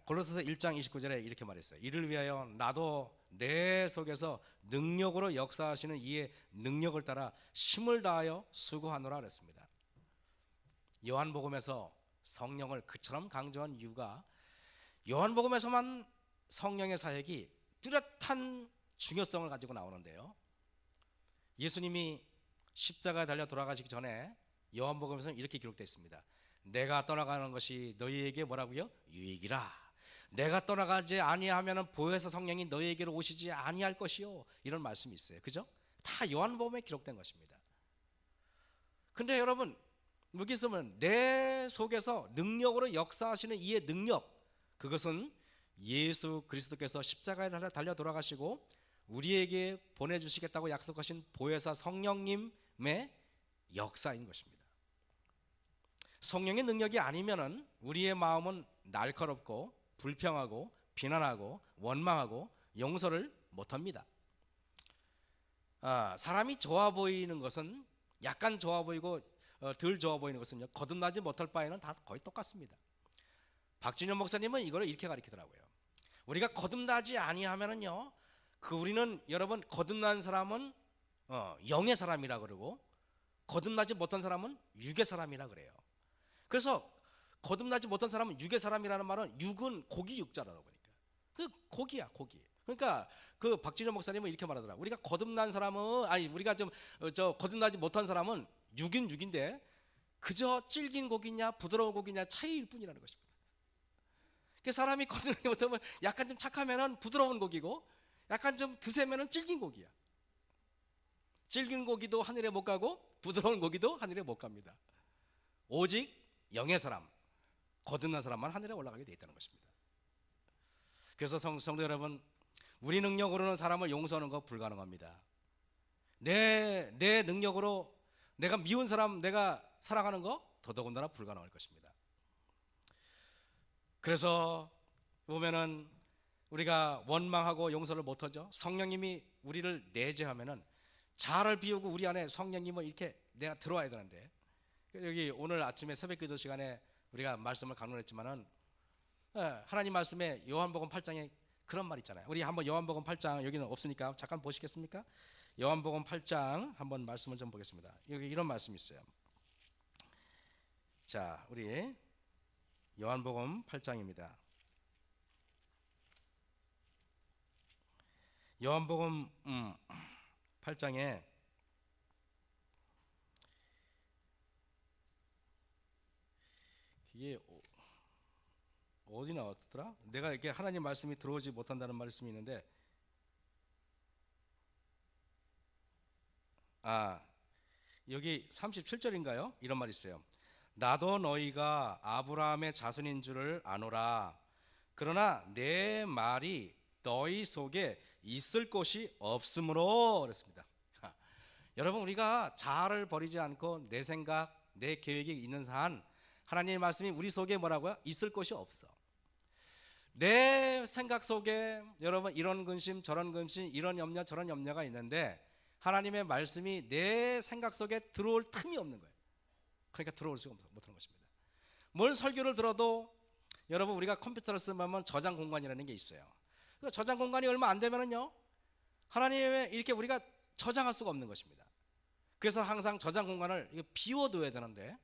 골로새서 1장 29절에 이렇게 말했어요. 이를 위하여 나도 내 속에서 능력으로 역사하시는 이의 능력을 따라 힘을 다하여 수고하노라 그랬습니다. 요한복음에서 성령을 그처럼 강조한 이유가 요한복음에서만 성령의 사역이 뚜렷한 중요성을 가지고 나오는데요. 예수님이 십자가에 달려 돌아가시기 전에 요한복음에서는 이렇게 기록되어 있습니다. 내가 떠나가는 것이 너희에게 뭐라고요? 유익이라. 내가 떠나가지 아니하면 보혜사 성령이 너희에게로 오시지 아니할 것이요. 이런 말씀이 있어요. 그죠? 다 요한복음에 기록된 것입니다. 근데 여러분 여기 있으면 내 속에서 능력으로 역사하시는 이의 능력, 그것은 예수 그리스도께서 십자가에 달려 돌아가시고 우리에게 보내주시겠다고 약속하신 보혜사 성령님의 역사인 것입니다. 성령의 능력이 아니면은 우리의 마음은 날카롭고 불평하고 비난하고 원망하고 용서를 못합니다. 사람이 좋아 보이는 것은 약간 좋아 보이고 덜 좋아 보이는 것은요, 거듭나지 못할 바에는 다 거의 똑같습니다. 박준현 목사님은 이걸 이렇게 가르치더라고요. 우리가 거듭나지 아니하면은요, 우리는 여러분 거듭난 사람은 영의 사람이라 그러고 거듭나지 못한 사람은 육의 사람이라 그래요. 그래서 거듭나지 못한 사람은 육의 사람이라는 말은 육은 고기 육자라고 보니까 그 고기야, 고기. 그러니까 그 박진영 목사님은 이렇게 말하더라고. 우리가 거듭난 사람은 우리가 좀 거듭나지 못한 사람은 육인 육인데 그저 질긴 고기냐 부드러운 고기냐 차이일 뿐이라는 것입니다. 그 사람이 거듭나지 못하면 약간 좀 착하면은 부드러운 고기고 약간 좀 드세면은 질긴 고기야. 질긴 고기도 하늘에 못 가고 부드러운 고기도 하늘에 못 갑니다. 오직 영의 사람, 거듭난 사람만 하늘에 올라가게 돼 있다는 것입니다. 그래서 성도 여러분, 우리 능력으로는 사람을 용서하는 거 불가능합니다. 내 능력으로 내가 미운 사람 내가 사랑하는 거 더더군다나 불가능할 것입니다. 그래서 보면은 우리가 원망하고 용서를 못하죠. 성령님이 우리를 내재하면은 자아를 비우고 우리 안에 성령님을 이렇게 내가 들어와야 되는데, 여기 오늘 아침에 새벽기도 시간에 우리가 말씀을 강론했지만은 하나님 말씀에 요한복음 8장에 그런 말 있잖아요. 우리 한번 요한복음 8장, 여기는 없으니까 잠깐 보시겠습니까? 요한복음 8장 한번 말씀을 좀 보겠습니다. 여기 이런 말씀이 있어요. 자, 우리 요한복음 8장입니다. 요한복음 8장에 이게 어디 나왔더라? 내가 이렇게 하나님 말씀이 들어오지 못한다는 말씀이 있는데, 여기 37절인가요? 이런 말이 있어요. 나도 너희가 아브라함의 자손인 줄을 아노라. 그러나 내 말이 너희 속에 있을 곳이 없으므로 그랬습니다. 여러분, 우리가 자아를 버리지 않고 내 생각, 내 계획이 있는 한 하나님의 말씀이 우리 속에 뭐라고요? 있을 곳이 없어. 내 생각 속에 여러분 이런 근심 저런 근심 이런 염려 저런 염려가 있는데 하나님의 말씀이 내 생각 속에 들어올 틈이 없는 거예요. 그러니까 들어올 수가 못하는 것입니다. 뭘 설교를 들어도 여러분 우리가 컴퓨터를 쓰면 저장 공간이라는 게 있어요. 그 저장 공간이 얼마 안 되면은요 하나님의 이렇게 우리가 저장할 수가 없는 것입니다. 그래서 항상 저장 공간을 비워둬야 되는데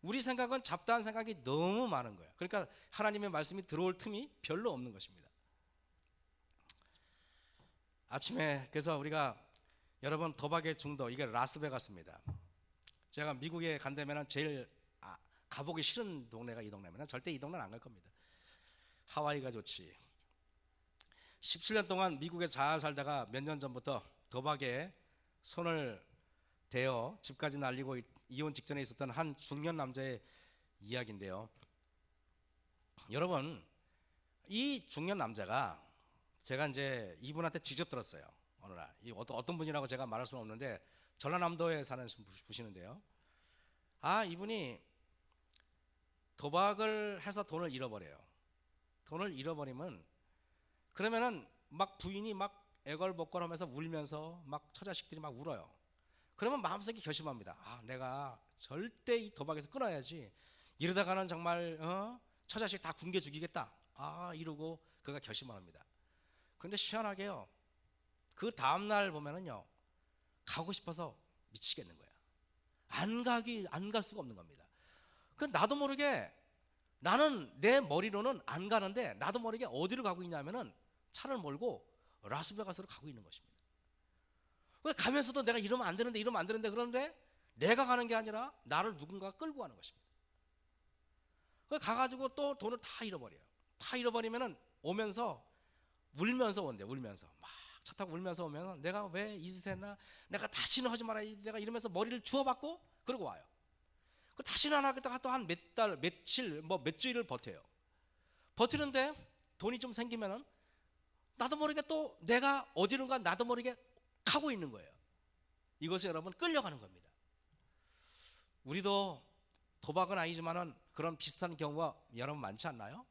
우리 생각은 잡다한 생각이 너무 많은 거예요. 그러니까 하나님의 말씀이 들어올 틈이 별로 없는 것입니다. 아침에 그래서 우리가 여러분 도박의 중독, 이게 라스베가스입니다. 제가 미국에 간다면 제일 가보기 싫은 동네가 이 동네면 절대 이 동네는 안 갈 겁니다. 하와이가 좋지. 17년 동안 미국에 잘 살다가 몇 년 전부터 도박에 손을 대어 집까지 날리고 이혼 직전에 있었던 한 중년 남자의 이야기인데요. 여러분, 이 중년 남자가 제가 이제 이분한테 직접 들었어요. 어느 날 어떤 분이라고 제가 말할 수는 없는데 전라남도에 사는 분이신데요. 이분이 도박을 해서 돈을 잃어버려요. 돈을 잃어버리면 그러면은 막 부인이 막 애걸복걸하면서 울면서 막 처자식들이 막 울어요. 그러면 마음속에 결심합니다. 내가 절대 이 도박에서 끊어야지. 이러다가는 정말 처자식 다 굶겨 죽이겠다. 이러고 그가 결심을 합니다. 그런데 희한하게요. 그 다음날 보면은요. 가고 싶어서 미치겠는 거야. 안 갈 수가 없는 겁니다. 그 나도 모르게 나는 내 머리로는 안 가는데 나도 모르게 어디로 가고 있냐면은 차를 몰고 라스베가스로 가고 있는 것입니다. 가면서도 내가 이러면 안 되는데 그런데 내가 가는 게 아니라 나를 누군가 끌고 가는 것입니다. 가가지고 또 돈을 다 잃어버려요. 다 잃어버리면은 오면서 울면서 온대. 울면서 막 차 타고 울면서 오면서 내가 왜 이 짓을 했나, 내가 다시는 하지 말아야지, 내가 이러면서 머리를 주워받고 그러고 와요. 다시는 안 하겠다가 또 한 몇 달, 며칠, 몇 주일을 버텨요. 버티는데 돈이 좀 생기면은 나도 모르게 또 내가 어디론가 나도 모르게 가고 있는 거예요. 이것이 여러분 끌려가는 겁니다. 우리도 도박은 아니지만은 그런 비슷한 경우가 여러분 많지 않나요?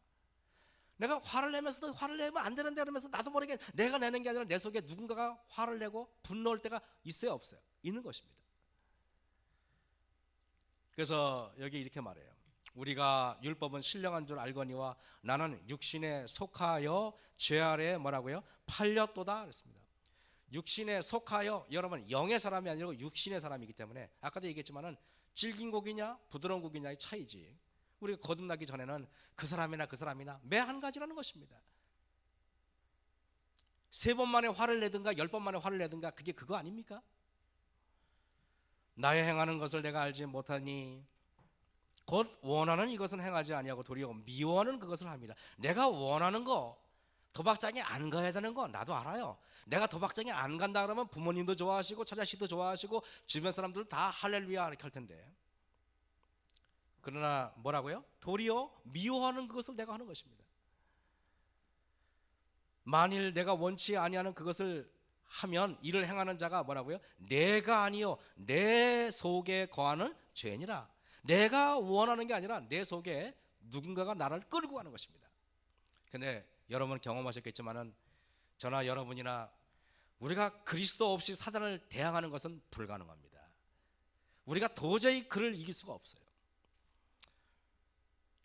내가 화를 내면서도 화를 내면 안 되는데 그러면서 나도 모르게 내가 내는 게 아니라 내 속에 누군가가 화를 내고 분노할 때가 있어요, 없어요? 있는 것입니다. 그래서 여기 이렇게 말해요. 우리가 율법은 신령한 줄 알거니와 나는 육신에 속하여 죄 아래에 뭐라고요? 팔렸도다 그랬습니다. 육신에 속하여, 여러분 영의 사람이 아니고 육신의 사람이기 때문에 아까도 얘기했지만은 질긴 고기냐 부드러운 고기냐의 차이지. 우리가 거듭나기 전에는 그 사람이나 매 한 가지라는 것입니다. 3번 만에 화를 내든가 10번 만에 화를 내든가 그게 그거 아닙니까? 나의 행하는 것을 내가 알지 못하니 곧 원하는 이것은 행하지 아니하고 도리어 미워하는 그것을 합니다. 내가 원하는 거, 도박장에 안 가야 되는 거 나도 알아요. 내가 도박장에 안 간다 그러면 부모님도 좋아하시고 처자식도 좋아하시고 주변 사람들 다 할렐루야 이렇게 할 텐데, 그러나 뭐라고요? 도리어 미워하는 그것을 내가 하는 것입니다. 만일 내가 원치 아니하는 그것을 하면 이를 행하는 자가 뭐라고요? 내가 아니요 내 속에 거하는 죄니라. 내가 원하는 게 아니라 내 속에 누군가가 나를 끌고 가는 것입니다. 근데 여러분 경험하셨겠지만은 저나 여러분이나 우리가 그리스도 없이 사단을 대항하는 것은 불가능합니다. 우리가 도저히 그를 이길 수가 없어요.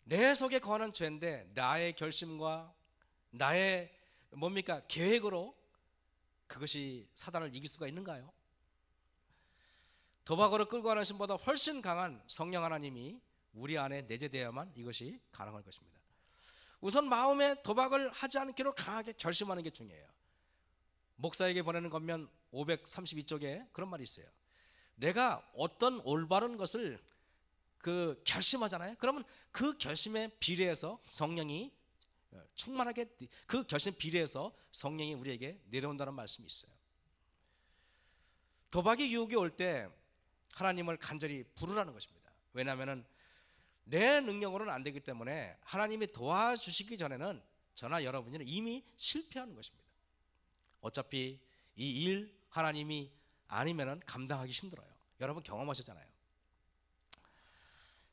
내 속에 거하는 죄인데 나의 결심과 나의 뭡니까? 계획으로 그것이 사단을 이길 수가 있는가요? 도박으로 끌고 가는 신보다 훨씬 강한 성령 하나님이 우리 안에 내재되어야만 이것이 가능할 것입니다. 우선 마음에 도박을 하지 않기로 강하게 결심하는 게 중요해요. 목사에게 보내는 권면 532쪽에 그런 말이 있어요. 내가 어떤 올바른 것을 결심하잖아요. 그러면 그 결심에 비례해서 성령이 충만하게, 그 결심 비례해서 성령이 우리에게 내려온다는 말씀이 있어요. 도박의 유혹이 올 때 하나님을 간절히 부르라는 것입니다. 왜냐하면 내 능력으로는 안 되기 때문에 하나님이 도와주시기 전에는 저나 여러분은 이미 실패하는 것입니다. 어차피 이 일 하나님이 아니면은 감당하기 힘들어요. 여러분 경험하셨잖아요.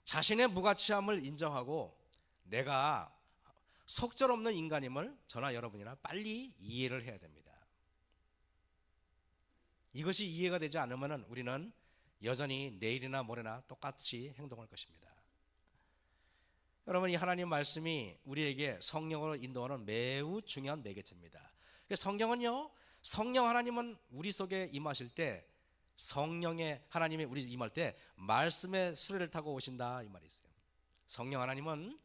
자신의 무가치함을 인정하고 내가 속절없는 인간임을 저나 여러분이나 빨리 이해를 해야 됩니다. 이것이 이해가 되지 않으면 우리는 여전히 내일이나 모레나 똑같이 행동할 것입니다. 여러분, 이 하나님 말씀이 우리에게 성령으로 인도하는 매우 중요한 매개체입니다. 성경은요, 성령 하나님은 우리 속에 임하실 때, 성령의 하나님이 우리 임할 때 말씀의 수레를 타고 오신다 이 말이 있어요. 성령 하나님은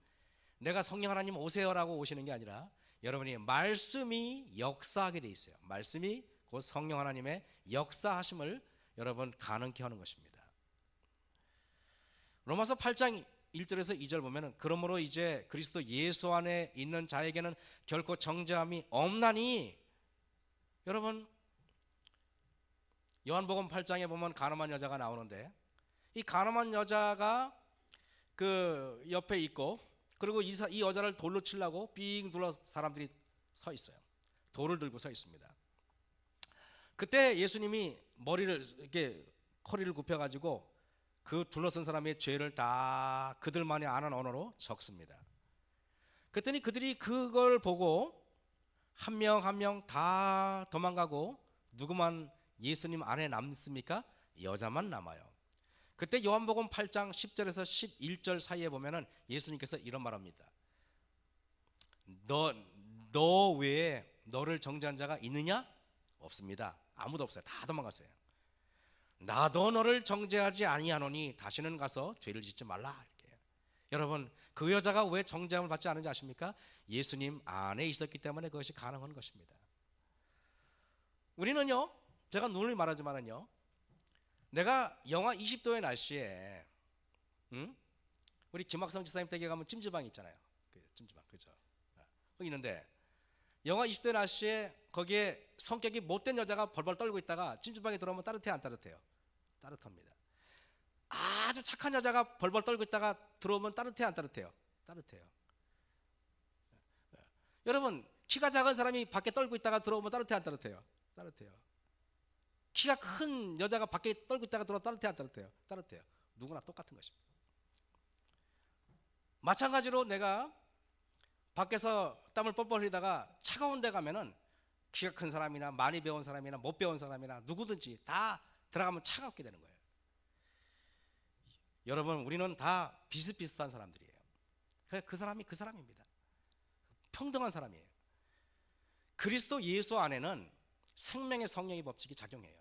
내가 성령 하나님 오세요라고 오시는 게 아니라 여러분이 말씀이 역사하게 돼 있어요. 말씀이 곧 성령 하나님의 역사하심을 여러분 가능케 하는 것입니다. 로마서 8장 1절에서 2절 보면은 그러므로 이제 그리스도 예수 안에 있는 자에게는 결코 정죄함이 없나니, 여러분 요한복음 8장에 보면 가늠한 여자가 나오는데 이 가늠한 여자가 그 옆에 있고, 그리고 이 여자를 돌로 치려고 삥 둘러 사람들이 서 있어요. 돌을 들고 서 있습니다. 그때 예수님이 머리를 이렇게 허리를 굽혀 가지고 그 둘러선 사람의 죄를 다 그들만이 아는 언어로 적습니다. 그랬더니 그들이 그걸 보고 한 명 한 명 다 도망가고 누구만 예수님 안에 남습니까? 여자만 남아요. 그때 요한복음 8장 10절에서 11절 사이에 보면은 예수님께서 이런 말합니다. 너 외에 너를 정죄한 자가 있느냐? 없습니다. 아무도 없어요. 다 도망갔어요. 나도 너를 정죄하지 아니하노니 다시는 가서 죄를 짓지 말라. 이렇게. 여러분, 그 여자가 왜 정죄함을 받지 않은지 아십니까? 예수님 안에 있었기 때문에 그것이 가능한 것입니다. 우리는요, 제가 누누이 말하지만은요, 내가 영하 20도의 날씨에 우리 김학성 지사님 댁에 가면 찜질방이 있잖아요. 찜질방, 그죠? 거기 있는데 영하 20도의 날씨에 거기에 성격이 못된 여자가 벌벌 떨고 있다가 찜질방에 들어오면 따뜻해요, 안 따뜻해요? 따뜻합니다. 아주 착한 여자가 벌벌 떨고 있다가 들어오면 따뜻해요, 안 따뜻해요? 따뜻해요. 여러분, 키가 작은 사람이 밖에 떨고 있다가 들어오면 따뜻해요, 안 따뜻해요? 따뜻해요. 키가 큰 여자가 밖에 떨고 있다가 들어오면 따뜻해요, 안 따뜻해요? 따뜻해요. 누구나 똑같은 것입니다. 마찬가지로 내가 밖에서 땀을 뻘뻘 흘리다가 차가운 데 가면은 키가 큰 사람이나 많이 배운 사람이나 못 배운 사람이나 누구든지 다 들어가면 차갑게 되는 거예요. 여러분, 우리는 다 비슷비슷한 사람들이에요. 그 사람이 그 사람입니다. 평등한 사람이에요. 그리스도 예수 안에는 생명의 성령의 법칙이 작용해요.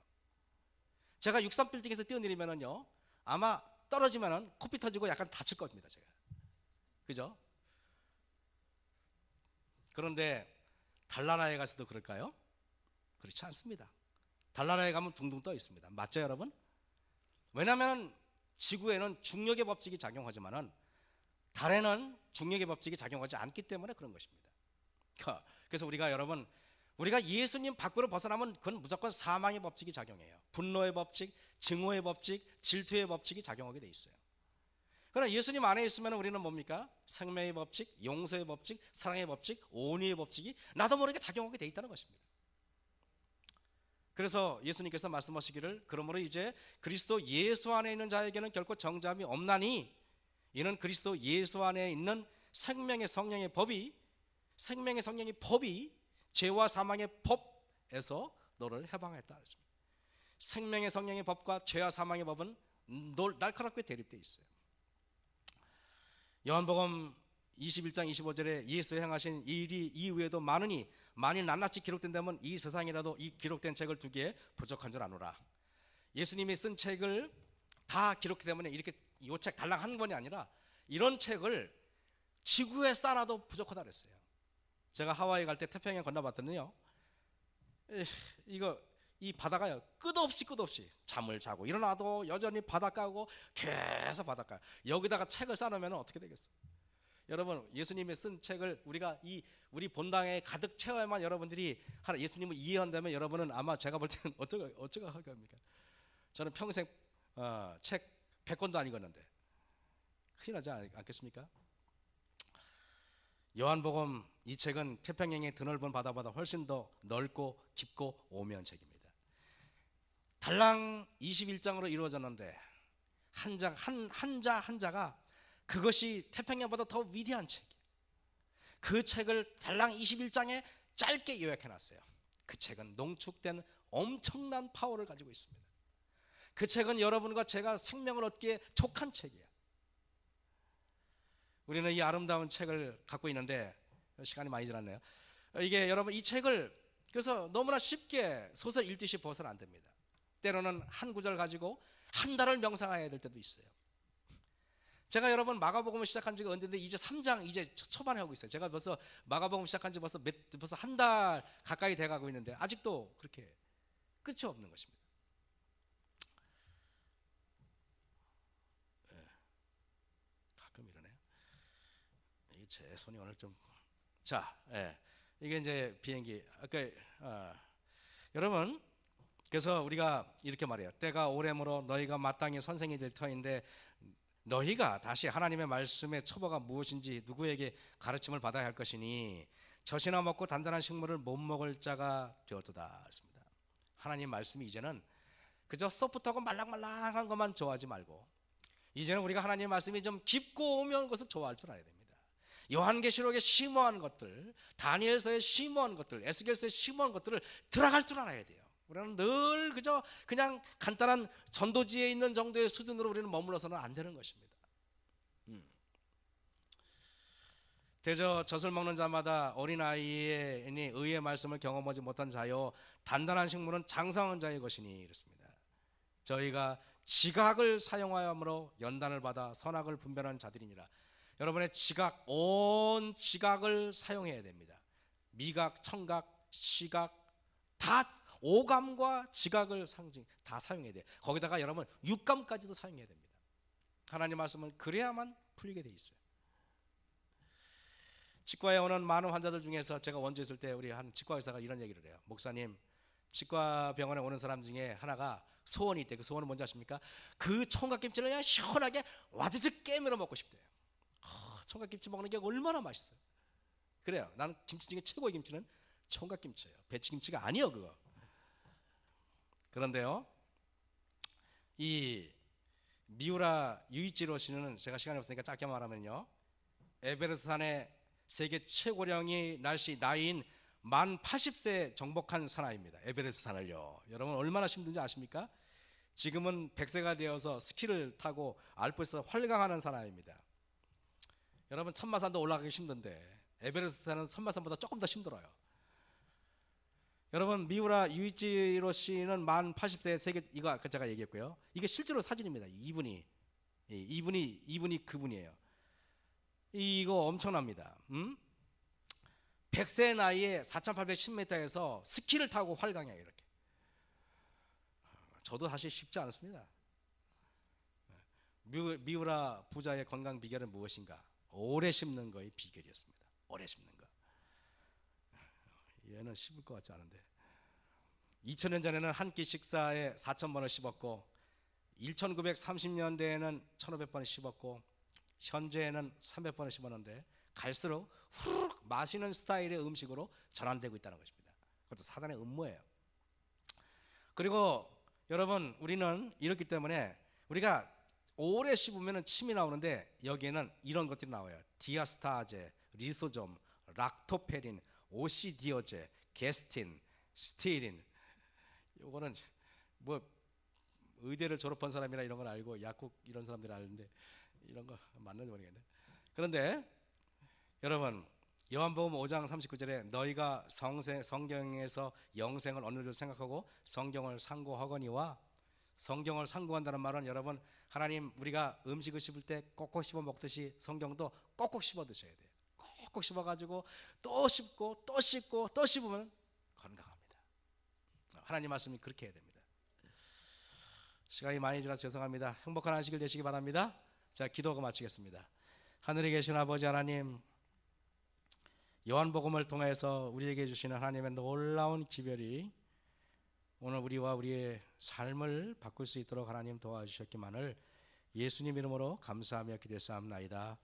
제가 63빌딩에서 뛰어내리면은요, 아마 떨어지면은 코피 터지고 약간 다칠 겁니다, 제가. 그죠? 그런데 달나라에 가서도 그럴까요? 그렇지 않습니다. 달나라에 가면 둥둥 떠 있습니다. 맞죠, 여러분? 왜냐하면 지구에는 중력의 법칙이 작용하지만은 달에는 중력의 법칙이 작용하지 않기 때문에 그런 것입니다. 그래서 우리가 예수님 밖으로 벗어나면 그건 무조건 사망의 법칙이 작용해요. 분노의 법칙, 증오의 법칙, 질투의 법칙이 작용하게 돼 있어요. 그러나 예수님 안에 있으면 우리는 뭡니까? 생명의 법칙, 용서의 법칙, 사랑의 법칙, 온유의 법칙이 나도 모르게 작용하게 돼 있다는 것입니다. 그래서 예수님께서 말씀하시기를, 그러므로 이제 그리스도 예수 안에 있는 자에게는 결코 정죄함이 없나니 이는 그리스도 예수 안에 있는 생명의 성령의 법이 죄와 사망의 법에서 너를 해방했다 했습니다. 생명의 성령의 법과 죄와 사망의 법은 날카롭게 대립되어 있어요. 요한복음 21장 25절에 예수 행하신 이 일이 이후에도 많으니 만일 낱낱이 기록된다면 이 세상이라도 이 기록된 책을 두기에 부족한 줄 아노라. 예수님이 쓴 책을 다 기록되기 때문에 이렇게 이 책 달랑 한 권이 아니라 이런 책을 지구에 쌓아도 부족하다 그랬어요. 제가 하와이 갈 때 태평양 건너봤더니요, 이 바다가요 끝없이 잠을 자고 일어나도 여전히 바닷가고 계속 바닷가. 여기다가 책을 쌓아놓으면 어떻게 되겠어요? 여러분, 예수님이 쓴 책을 우리 본당에 가득 채워야만 여러분들이 예수님을 이해한다면 여러분은 아마 제가 볼 때는 어쩌고 할 겁니까? 저는 평생 책 100권도 안 읽었는데 큰일 나지 않겠습니까? 요한복음 이 책은 태평양의 드넓은 바다보다 훨씬 더 넓고 깊고 오묘한 책입니다. 달랑 21장으로 이루어졌는데 한자가 그것이 태평양보다 더 위대한 책이에요. 그 책을 달랑 21장에 짧게 요약해놨어요. 그 책은 농축된 엄청난 파워를 가지고 있습니다. 그 책은 여러분과 제가 생명을 얻기에 족한 책이에요. 우리는 이 아름다운 책을 갖고 있는데 시간이 많이 지났네요. 이게 여러분 이 책을 그래서 너무나 쉽게 소설 읽듯이 봐서는 안 됩니다. 때로는 한 구절 가지고 한 달을 명상해야 될 때도 있어요. 제가 여러분 마가복음을 시작한 지가 언제인데 이제 3장 이제 초반에 하고 있어요. 제가 벌써 마가복음 시작한 지 벌써 한 달 가까이 돼가고 있는데 아직도 그렇게 끝이 없는 것입니다. 가끔 이러네요. 이게 제 손이 오늘 좀 이게 이제 비행기 여러분, 그래서 우리가 이렇게 말해요. 때가 오래므로 너희가 마땅히 선생이 될 터인데 너희가 다시 하나님의 말씀의 처보가 무엇인지 누구에게 가르침을 받아야 할 것이니 젖이나 먹고 단단한 식물을 못 먹을 자가 되었도다 했습니다. 하나님 말씀이 이제는 그저 소프트하고 말랑말랑한 것만 좋아하지 말고 이제는 우리가 하나님 말씀이 좀 깊고 오묘한 것을 좋아할 줄 알아야 됩니다. 요한계시록에 심오한 것들, 다니엘서에 심오한 것들, 에스겔서에 심오한 것들을 들어갈 줄 알아야 돼요. 우리는 늘 그냥 간단한 전도지에 있는 정도의 수준으로 우리는 머물러서는 안 되는 것입니다. 대저 젖을 먹는 자마다 어린아이의 의의 말씀을 경험하지 못한 자요 단단한 식물은 장성한 자의 것이니 이렇습니다. 저희가 지각을 사용하므로 연단을 받아 선악을 분별하는 자들이니라. 여러분의 온 지각을 사용해야 됩니다. 미각, 청각, 시각 다 오감과 지각을 다 사용해야 돼요. 거기다가 여러분 육감까지도 사용해야 됩니다. 하나님 말씀은 그래야만 풀리게 돼 있어요. 치과에 오는 많은 환자들 중에서 제가 원주 있을 때 우리 한 치과 의사가 이런 얘기를 해요. 목사님, 치과 병원에 오는 사람 중에 하나가 소원이 있대. 그 소원은 뭔지 아십니까? 그 총각김치를 그냥 시원하게 와즈즈 깨물어 먹고 싶대요. 총각김치 먹는 게 얼마나 맛있어요. 그래요. 나는 김치 중에 최고의 김치는 총각김치예요. 배치김치가 아니요 그거. 그런데요, 이 미우라 유이치로 씨는 제가 시간이 없으니까 짧게 말하면요, 에베레스트 산의 세계 최고령이 나이인 만 80세 정복한 사나이입니다. 에베레스트 산을요. 여러분 얼마나 힘든지 아십니까? 지금은 100세가 되어서 스키를 타고 알프스에서 활강하는 사나이입니다. 여러분 천마산도 올라가기 힘든데 에베레스트 산은 천마산보다 조금 더 힘들어요. 여러분 미우라 유이치로 씨는 만 80세 세계, 이거 제가 얘기했고요. 이게 실제로 사진입니다. 이분이 그분이에요. 이거 엄청납니다. 100세 나이에 4,810m에서 스키를 타고 활강해요. 이렇게. 저도 사실 쉽지 않습니다. 미우라 부자의 건강 비결은 무엇인가? 오래 심는 거의 비결이었습니다. 오래 심는 거. 얘는 씹을 것 같지 않은데 2000년 전에는 한 끼 식사에 4,000번을 씹었고 1930년대에는 1,500번을 씹었고 현재는 300번을 씹었는데 갈수록 후루룩 마시는 스타일의 음식으로 전환되고 있다는 것입니다. 그것도 사단의 음모예요. 그리고 여러분 우리는 이렇기 때문에 우리가 오래 씹으면 침이 나오는데 여기에는 이런 것들이 나와요. 디아스타제, 리소좀, 락토페린, 오시디오제, 게스틴, 스티린. 요거는 뭐 의대를 졸업한 사람이나 이런 걸 알고 약국 이런 사람들이 아는데 이런 거 맞는지 모르겠네. 그런데 여러분 요한복음 5장 39절에 너희가 성경에서 영생을 얻는 줄 생각하고 성경을 상고하거니와, 성경을 상고한다는 말은 여러분 하나님 우리가 음식을 씹을 때 꼭꼭 씹어 먹듯이 성경도 꼭꼭 씹어 드셔야 돼요. 꼭꼭 씹어 가지고 또 씹고 또 씹고 또 씹으면 건강합니다. 하나님 말씀이 그렇게 해야 됩니다. 시간이 많이 지나서 죄송합니다. 행복한 안식일 되시기 바랍니다. 자, 기도하고 마치겠습니다. 하늘에 계신 아버지 하나님, 요한복음을 통해서 우리에게 주시는 하나님의 놀라운 기별이 오늘 우리와 우리의 삶을 바꿀 수 있도록 하나님 도와주셨기만을 예수님 이름으로 감사하며 기도했사옵나이다.